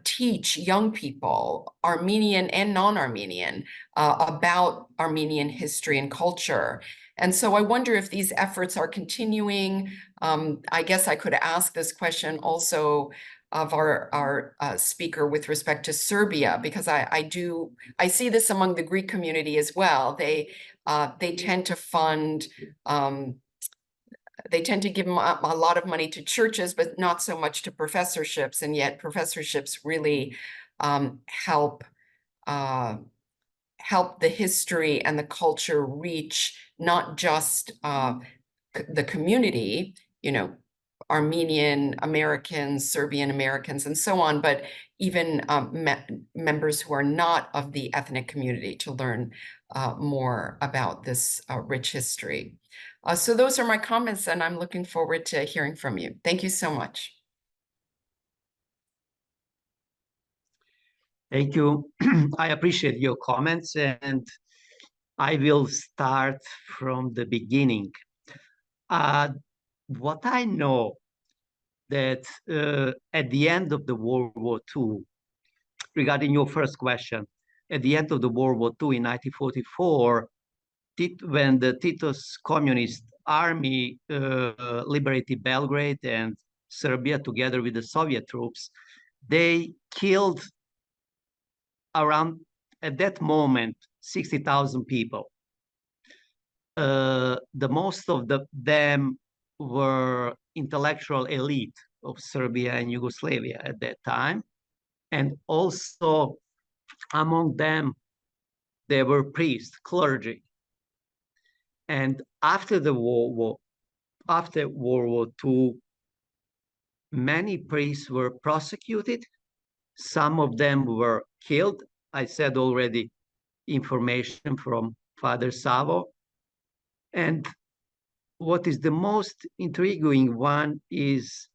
teach young people, Armenian and non-Armenian, about Armenian history and culture. And so I wonder if these efforts are continuing. I guess I could ask this question also of our speaker with respect to Serbia, because I see this among the Greek community as well. They tend to fund, they tend to give a lot of money to churches, but not so much to professorships, and yet professorships really help the history and the culture reach not just the community, Armenian Americans, Serbian Americans, and so on, but even members who are not of the ethnic community to learn more about this rich history. So those are my comments, and I'm looking forward to hearing from you. Thank you so much. Thank you. I appreciate your comments, and I will start from the beginning. What I know that at the end of the World War II, regarding your first question, at the end of the World War II in 1944, when the Tito's communist army liberated Belgrade and Serbia together with the Soviet troops, they killed around, at that moment, 60,000 people. The most of them were intellectual elite of Serbia and Yugoslavia at that time. And also among them, there were priests, clergy. And after World War II, many priests were prosecuted. Some of them were killed. I said already information from Father Savo. And what is the most intriguing one is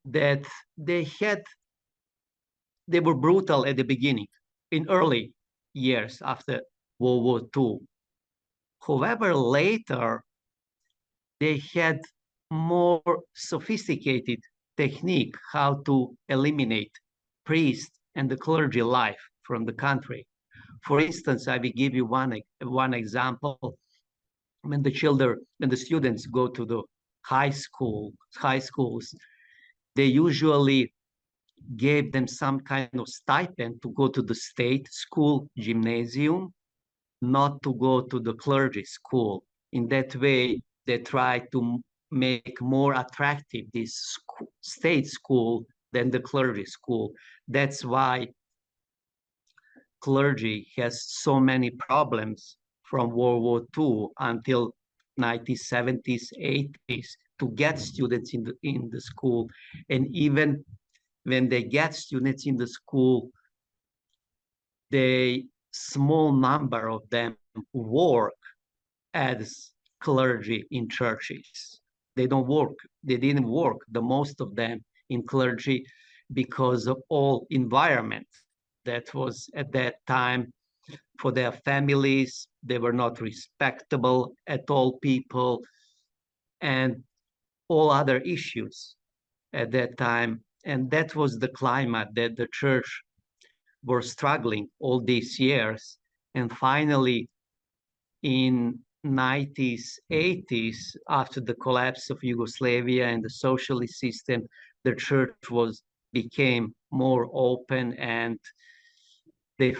that they were brutal at the beginning, in early years after World War II. However, later, they had more sophisticated technique how to eliminate priests and the clergy life from the country. For instance, I will give you one example. When the students go to the high schools, they usually gave them some kind of stipend to go to the state school gymnasium, not to go to the clergy school. In that way, they try to make more attractive this state school than the clergy school. That's why clergy has so many problems from World War II until 1970s, 80s, to get students in the school. And even when they get students in the school, the small number of them work as clergy in churches. They didn't work, the most of them, in clergy because of all environment that was at that time for their families. They were not respectable at all people, and all other issues at that time. And that was the climate that the church were struggling all these years. And finally, in 90s, 80s, after the collapse of Yugoslavia and the socialist system, the church became more open, and the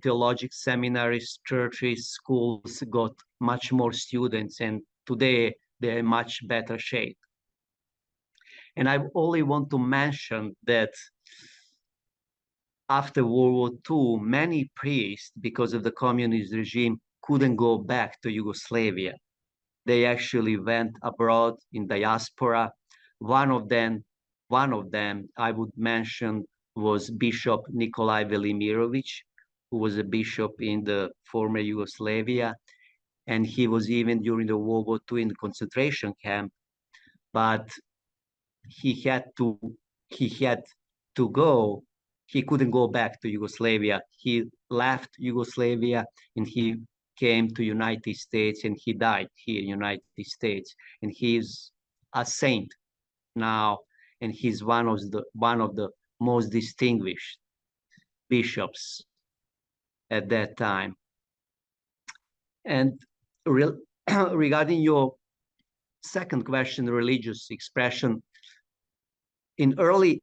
theological seminaries, churches, schools got much more students, and today they're in much better shape. And I only want to mention that after World War II, many priests, because of the communist regime, couldn't go back to Yugoslavia. They actually went abroad in diaspora. One of them I would mention was Bishop Nikolai Velimirovic, who was a bishop in the former Yugoslavia. And he was even during the World War II in the concentration camp, but he had to go. He couldn't go back to Yugoslavia. He left Yugoslavia and he came to United States, and he died here in United States. And he's a saint now, and he's one of the most distinguished bishops at that time. And regarding your second question, religious expression, in early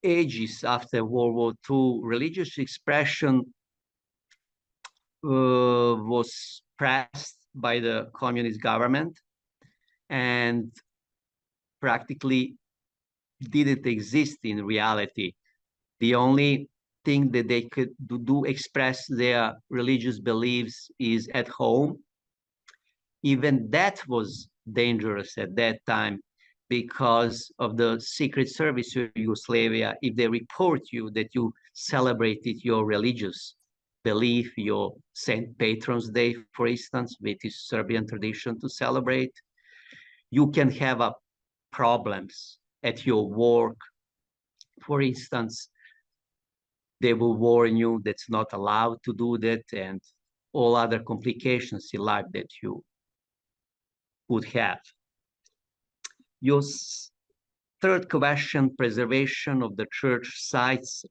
ages after World War II, religious expression was suppressed by the communist government and practically didn't exist in reality. The only thing that they could do express their religious beliefs is at home. Even that was dangerous at that time because of the Secret Service of Yugoslavia. If they report you that you celebrated your religious belief, your St. Patron's Day, for instance, which is Serbian tradition to celebrate, you can have problems at your work. For instance, they will warn you that's not allowed to do that, and all other complications in life that you would have. Your third question, preservation of the church sites,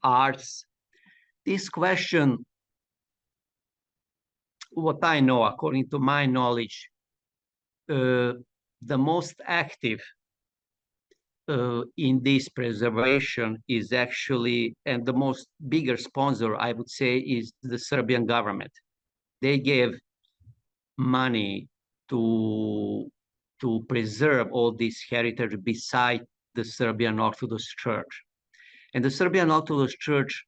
arts. This question, what I know, according to my knowledge, the most active in this preservation is actually, and the most bigger sponsor, I would say, is the Serbian government. They gave money to preserve all this heritage beside the Serbian Orthodox Church. And the Serbian Orthodox Church,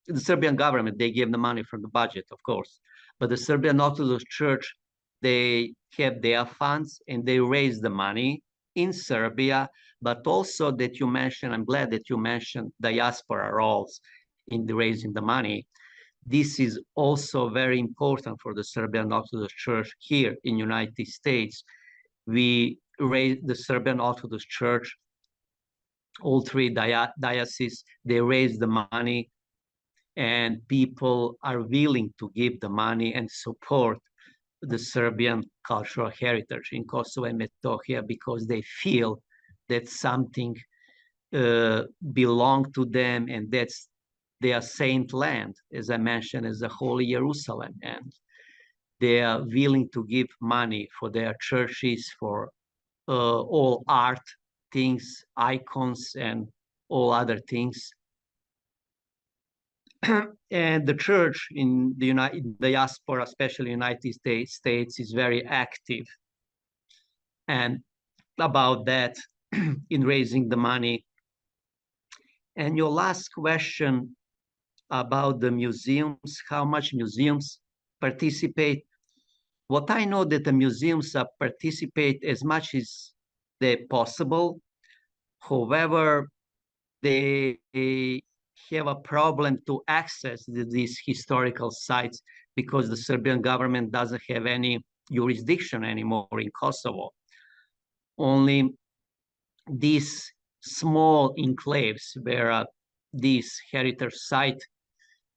the Serbian government, they gave the money from the budget, of course, but the Serbian Orthodox Church, they have their funds and they raise the money in Serbia, but also that you mentioned, I'm glad that you mentioned diaspora roles in raising the money. This is also very important for the Serbian Orthodox Church here in United States. We raise the Serbian Orthodox Church, all three dioceses, they raise the money, and people are willing to give the money and support the Serbian cultural heritage in Kosovo and Metohija because they feel that something belongs to them, and that's their saint land, as I mentioned, as the Holy Jerusalem. And they are willing to give money for their churches, for all art things, icons, and all other things. And the church in the diaspora, especially United States, is very active and about that in raising the money. And your last question about the museums, how much museums participate. what I know that the museums participate as much as they possible. However, they have a problem to access these historical sites because the Serbian government doesn't have any jurisdiction anymore in Kosovo. Only these small enclaves where these heritage site,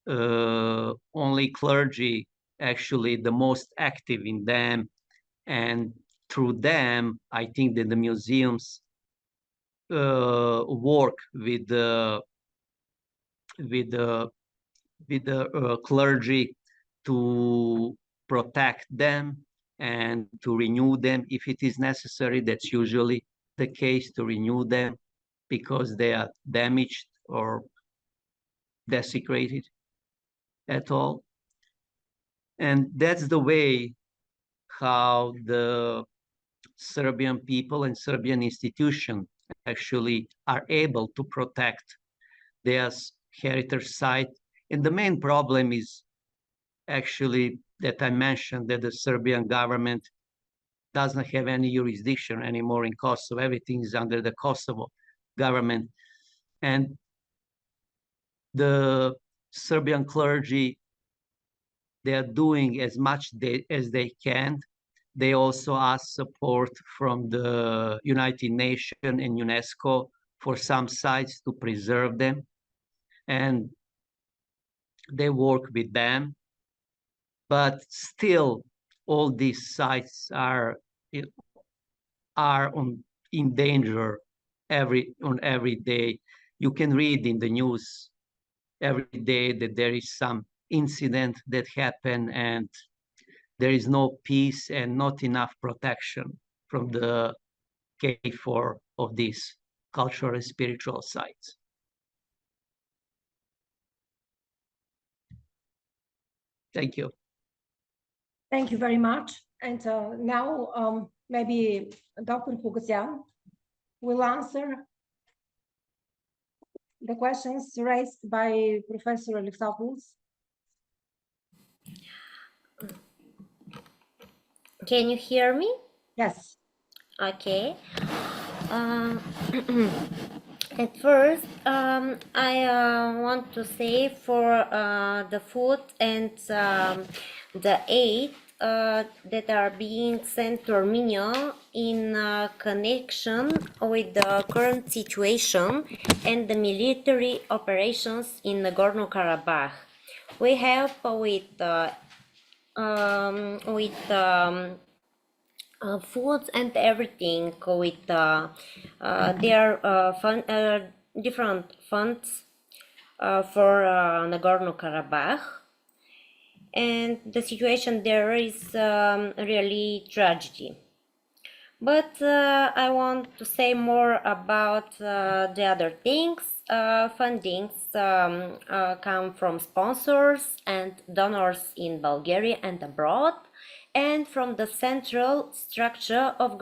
only clergy actually the most active in them, and through them, I think that the museums work with the clergy to protect them and to renew them if it is necessary. That's usually the case, to renew them because they are damaged or desecrated at all. And that's the way how the Serbian people and Serbian institutions actually are able to protect their heritage site. And the main problem is actually that I mentioned, that the Serbian government doesn't have any jurisdiction anymore in Kosovo. Everything is under the Kosovo government. And the Serbian clergy, they are doing as much as they can. They also ask support from the United Nations and UNESCO for some sites to preserve them. And they work with them. But still, all these sites are in danger every day. You can read in the news every day that there is some incident that happened and there is no peace and not enough protection from the K4 of these cultural and spiritual sites. Thank you. Thank you very much. And now maybe Dr. Pugosyan will answer the questions raised by Professor Alexopoulos. Can you hear me? Yes. Okay. At first, I want to say for the food and the aid that are being sent to Armenia in connection with the current situation and the military operations in Nagorno-Karabakh. We help with food and everything with their different funds for Nagorno-Karabakh, and the situation there is really tragedy. But I want to say more about the other things. Fundings come from sponsors and donors in Bulgaria and abroad, and from the central structure of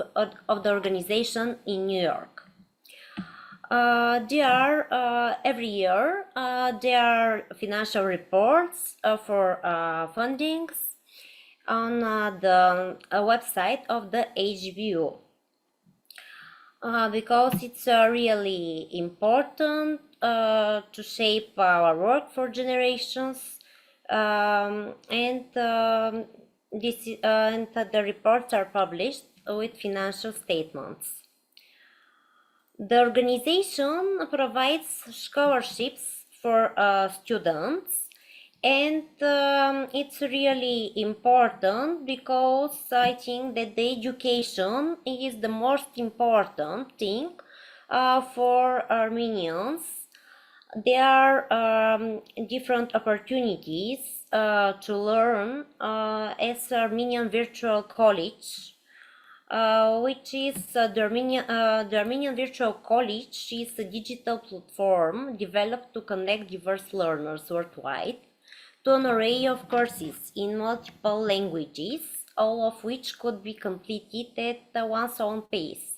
the organization in New York. There are every year there are financial reports for fundings on the website of the HBU, because it's really important to shape our work for generations, and the reports are published with financial statements. The organization provides scholarships for students, and it's really important because I think that the education is the most important thing for Armenians. There are different opportunities to learn as Armenian Virtual College, which is the Armenian Virtual College is a digital platform developed to connect diverse learners worldwide to an array of courses in multiple languages, all of which could be completed at one's own pace.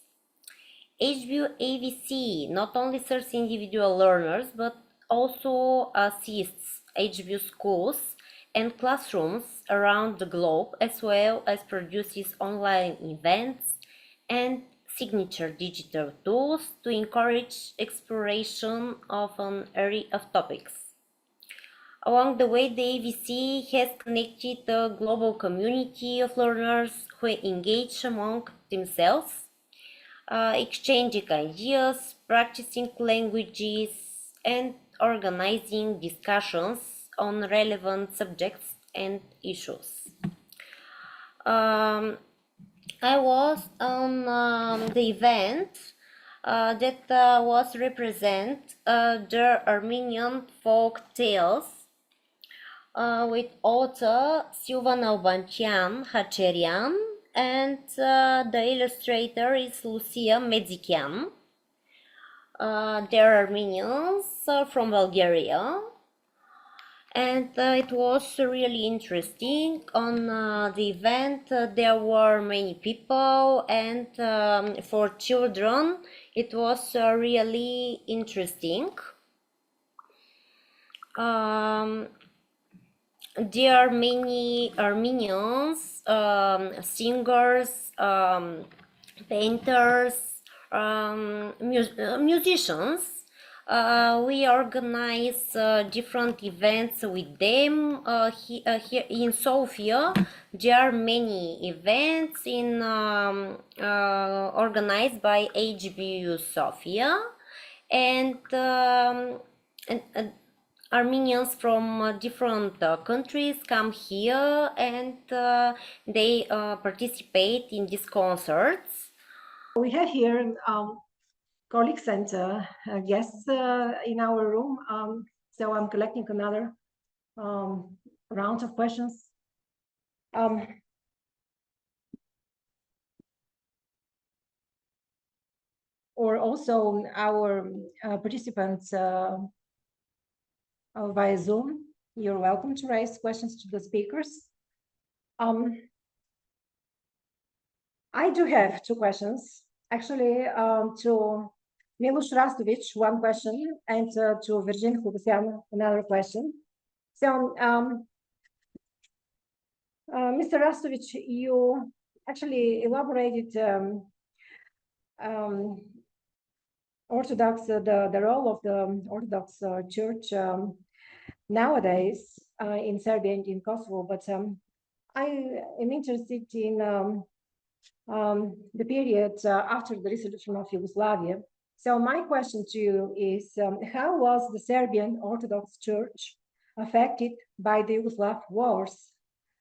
HBU AVC not only serves individual learners but also assists HBU schools and classrooms around the globe, as well as produces online events and signature digital tools to encourage exploration of an array of topics. Along the way, the AVC has connected a global community of learners who engage among themselves, exchanging ideas, practicing languages, and organizing discussions on relevant subjects and issues. I was on the event that was represent the Armenian folk tales with author Silvan Albantian Hacherian, and the illustrator is Lucia Medzikian. They're Armenians from Bulgaria, and it was really interesting. On the event there were many people, and for children it was really interesting. There are many Armenians, singers, painters, musicians. We organize different events with them. Here in Sofia, there are many events organized by HBU Sofia, and Armenians from different countries come here, and they participate in these concerts. We have here colleagues and guests in our room, so I'm collecting another round of questions. Or also our participants via Zoom, you're welcome to raise questions to the speakers. I do have two questions, actually, to Miloš Rastović, one question, and to Virginia Huguesian, another question. So, Mr. Rastović, you actually elaborated Orthodox, the role of the Orthodox Church nowadays in Serbia and in Kosovo, but I am interested in the period after the dissolution of Yugoslavia. So my question to you is, how was the Serbian Orthodox Church affected by the Yugoslav wars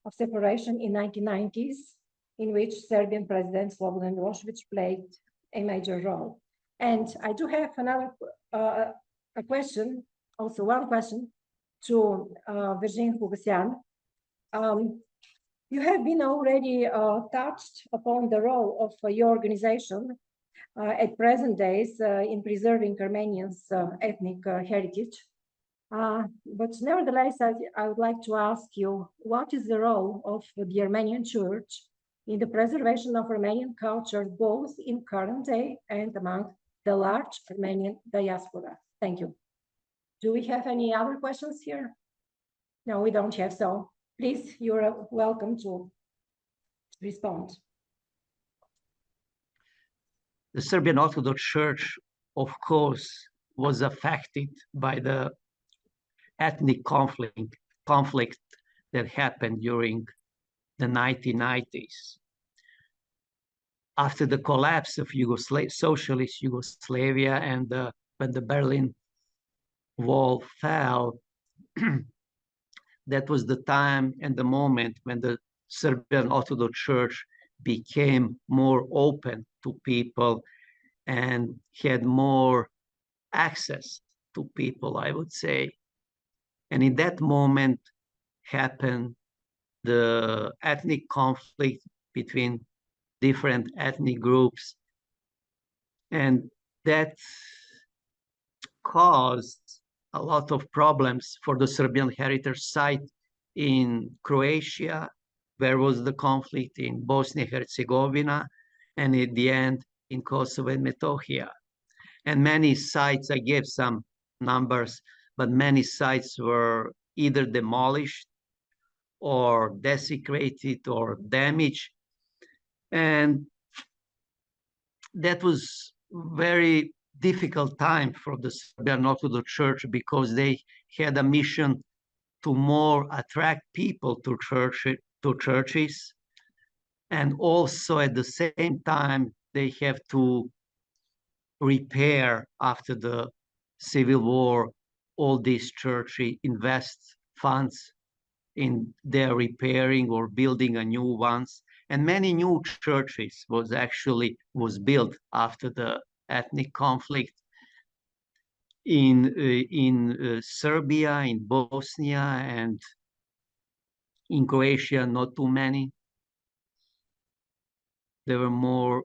of separation in 1990s, in which Serbian President Slobodan Milošević played a major role? And I do have another a question, also one question to Virginia Huguesian. You have been already touched upon the role of your organization at present days in preserving Armenians' ethnic heritage. But nevertheless, I would like to ask you, what is the role of the Armenian Church in the preservation of Armenian culture, both in current day and among the large Armenian diaspora? Thank you. Do we have any other questions here? No, we don't have, so please, you're welcome to respond. The Serbian Orthodox Church, of course, was affected by the ethnic conflict that happened during the 1990s. After the collapse of socialist Yugoslavia and when the Berlin Wall fell, that was the time and the moment when the Serbian Orthodox Church became more open to people and had more access to people, I would say. And in that moment happened the ethnic conflict between different ethnic groups, and that caused a lot of problems for the Serbian heritage site in Croatia, where was the conflict in Bosnia and Herzegovina, and at the end in Kosovo and Metohija. And many sites, I gave some numbers, but many sites were either demolished or desecrated or damaged. And that was very difficult time for the Serbian Orthodox Church, because they had a mission to more attract people to churches, and also at the same time they have to repair after the civil war all these churches, invest funds in their repairing or building a new ones. And many new churches was built after the ethnic conflict in Serbia, in Bosnia, and in Croatia, not too many. They were more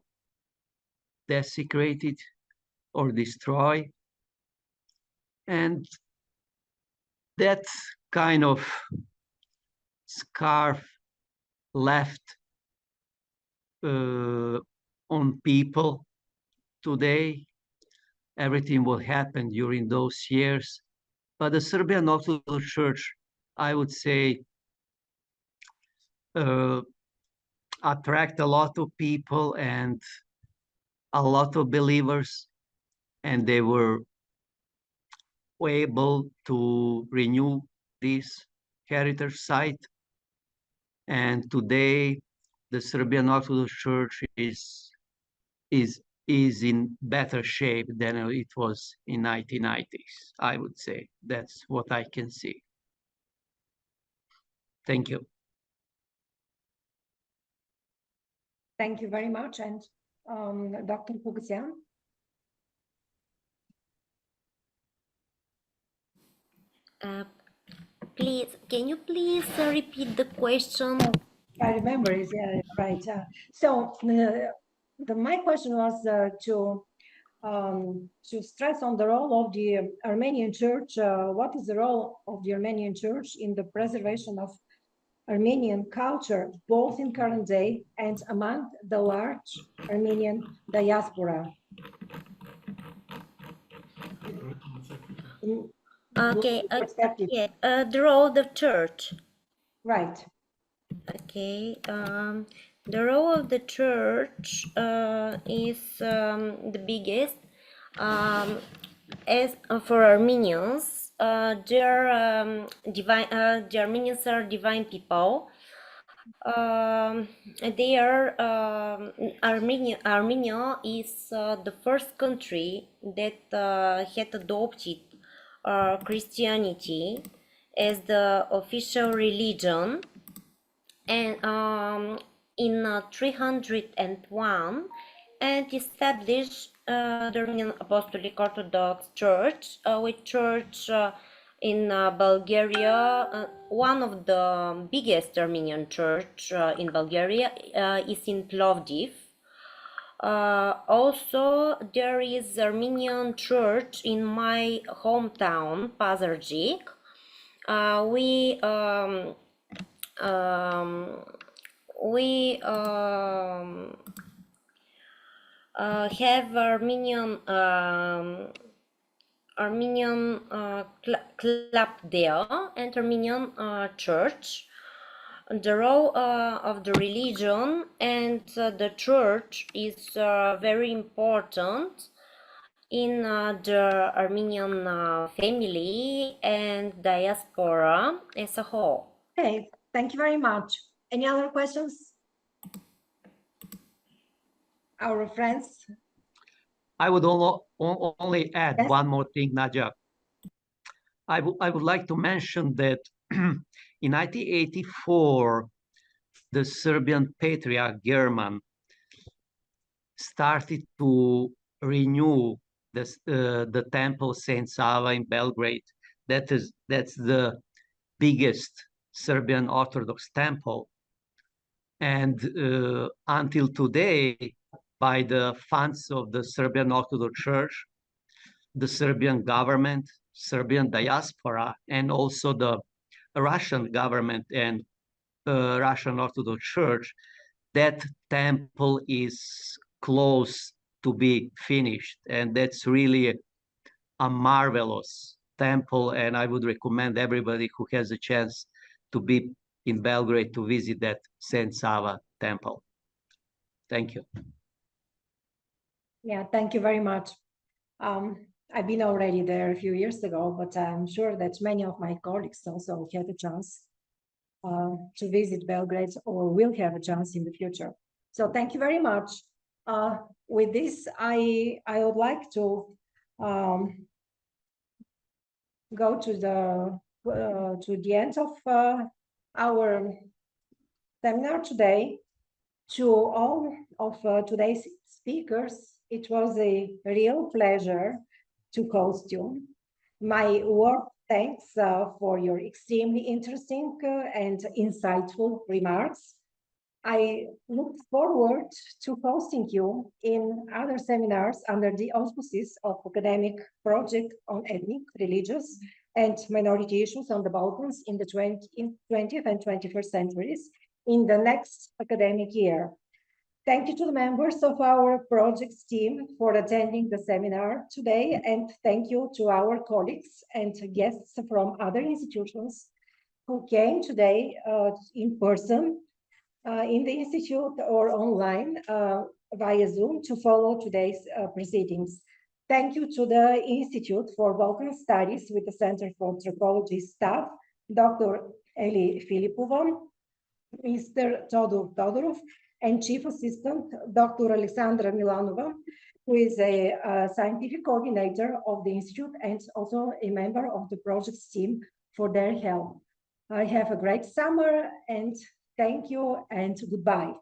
desecrated or destroyed. And that kind of scarf left on people today. Everything will happen during those years. But the Serbian Orthodox Church, I would say, attract a lot of people and a lot of believers, and they were able to renew this heritage site. And today, the Serbian Orthodox Church is in better shape than it was in 1990s, I would say. That's what I can see. Thank you. Thank you very much. And Dr. Pugasian? Please, can you please repeat the question? I remember it, yeah, right. So my question was to stress on the role of the Armenian Church. What is the role of the Armenian Church in the preservation of Armenian culture, both in current day and among the large Armenian diaspora? Okay, the role of the church. Right. Okay, the role of the church is the biggest. As for Armenians, the Armenians are divine people. Armenia is the first country that had adopted Christianity as the official religion, and in 301, and established the Armenian Apostolic Orthodox Church, which church in Bulgaria, one of the biggest Armenian church in Bulgaria is in Plovdiv. Also, there is Armenian church in my hometown, Pazarjik. We have Armenian club there and Armenian church. The role of the religion and the church is very important in the Armenian family and diaspora as a whole. Okay, thank you very much. Any other questions? Our friends? I would only add one more thing, Nadia. I would like to mention that in 1984, the Serbian Patriarch German started to renew the temple Saint Sava in Belgrade. That's the biggest Serbian Orthodox temple. And until today, by the funds of the Serbian Orthodox Church, the Serbian government, Serbian diaspora, and also the Russian government and Russian Orthodox Church, that temple is close to be finished. And that's really a marvelous temple. And I would recommend everybody who has a chance to be in Belgrade to visit that Saint Sava temple. Thank you. Yeah, thank you very much. I've been already there a few years ago, but I'm sure that many of my colleagues also had a chance to visit Belgrade or will have a chance in the future. So thank you very much. With this, I would like to go to the end of our seminar today. To all of today's speakers, it was a real pleasure to host you. My warm thanks for your extremely interesting and insightful remarks. I look forward to hosting you in other seminars under the auspices of academic project on ethnic, religious, and minority issues on the Balkans in the 20th and 21st centuries in the next academic year. Thank you to the members of our projects team for attending the seminar today, and thank you to our colleagues and guests from other institutions who came today in person in the Institute or online via Zoom to follow today's proceedings. Thank you to the Institute for Balkan Studies with the Center for Tracology staff, Dr. Eli Filipova, Mr. Todor Todorov, and Chief Assistant, Dr. Alexandra Milanova, who is a scientific coordinator of the Institute and also a member of the projects team for their help. Have a great summer and thank you and goodbye.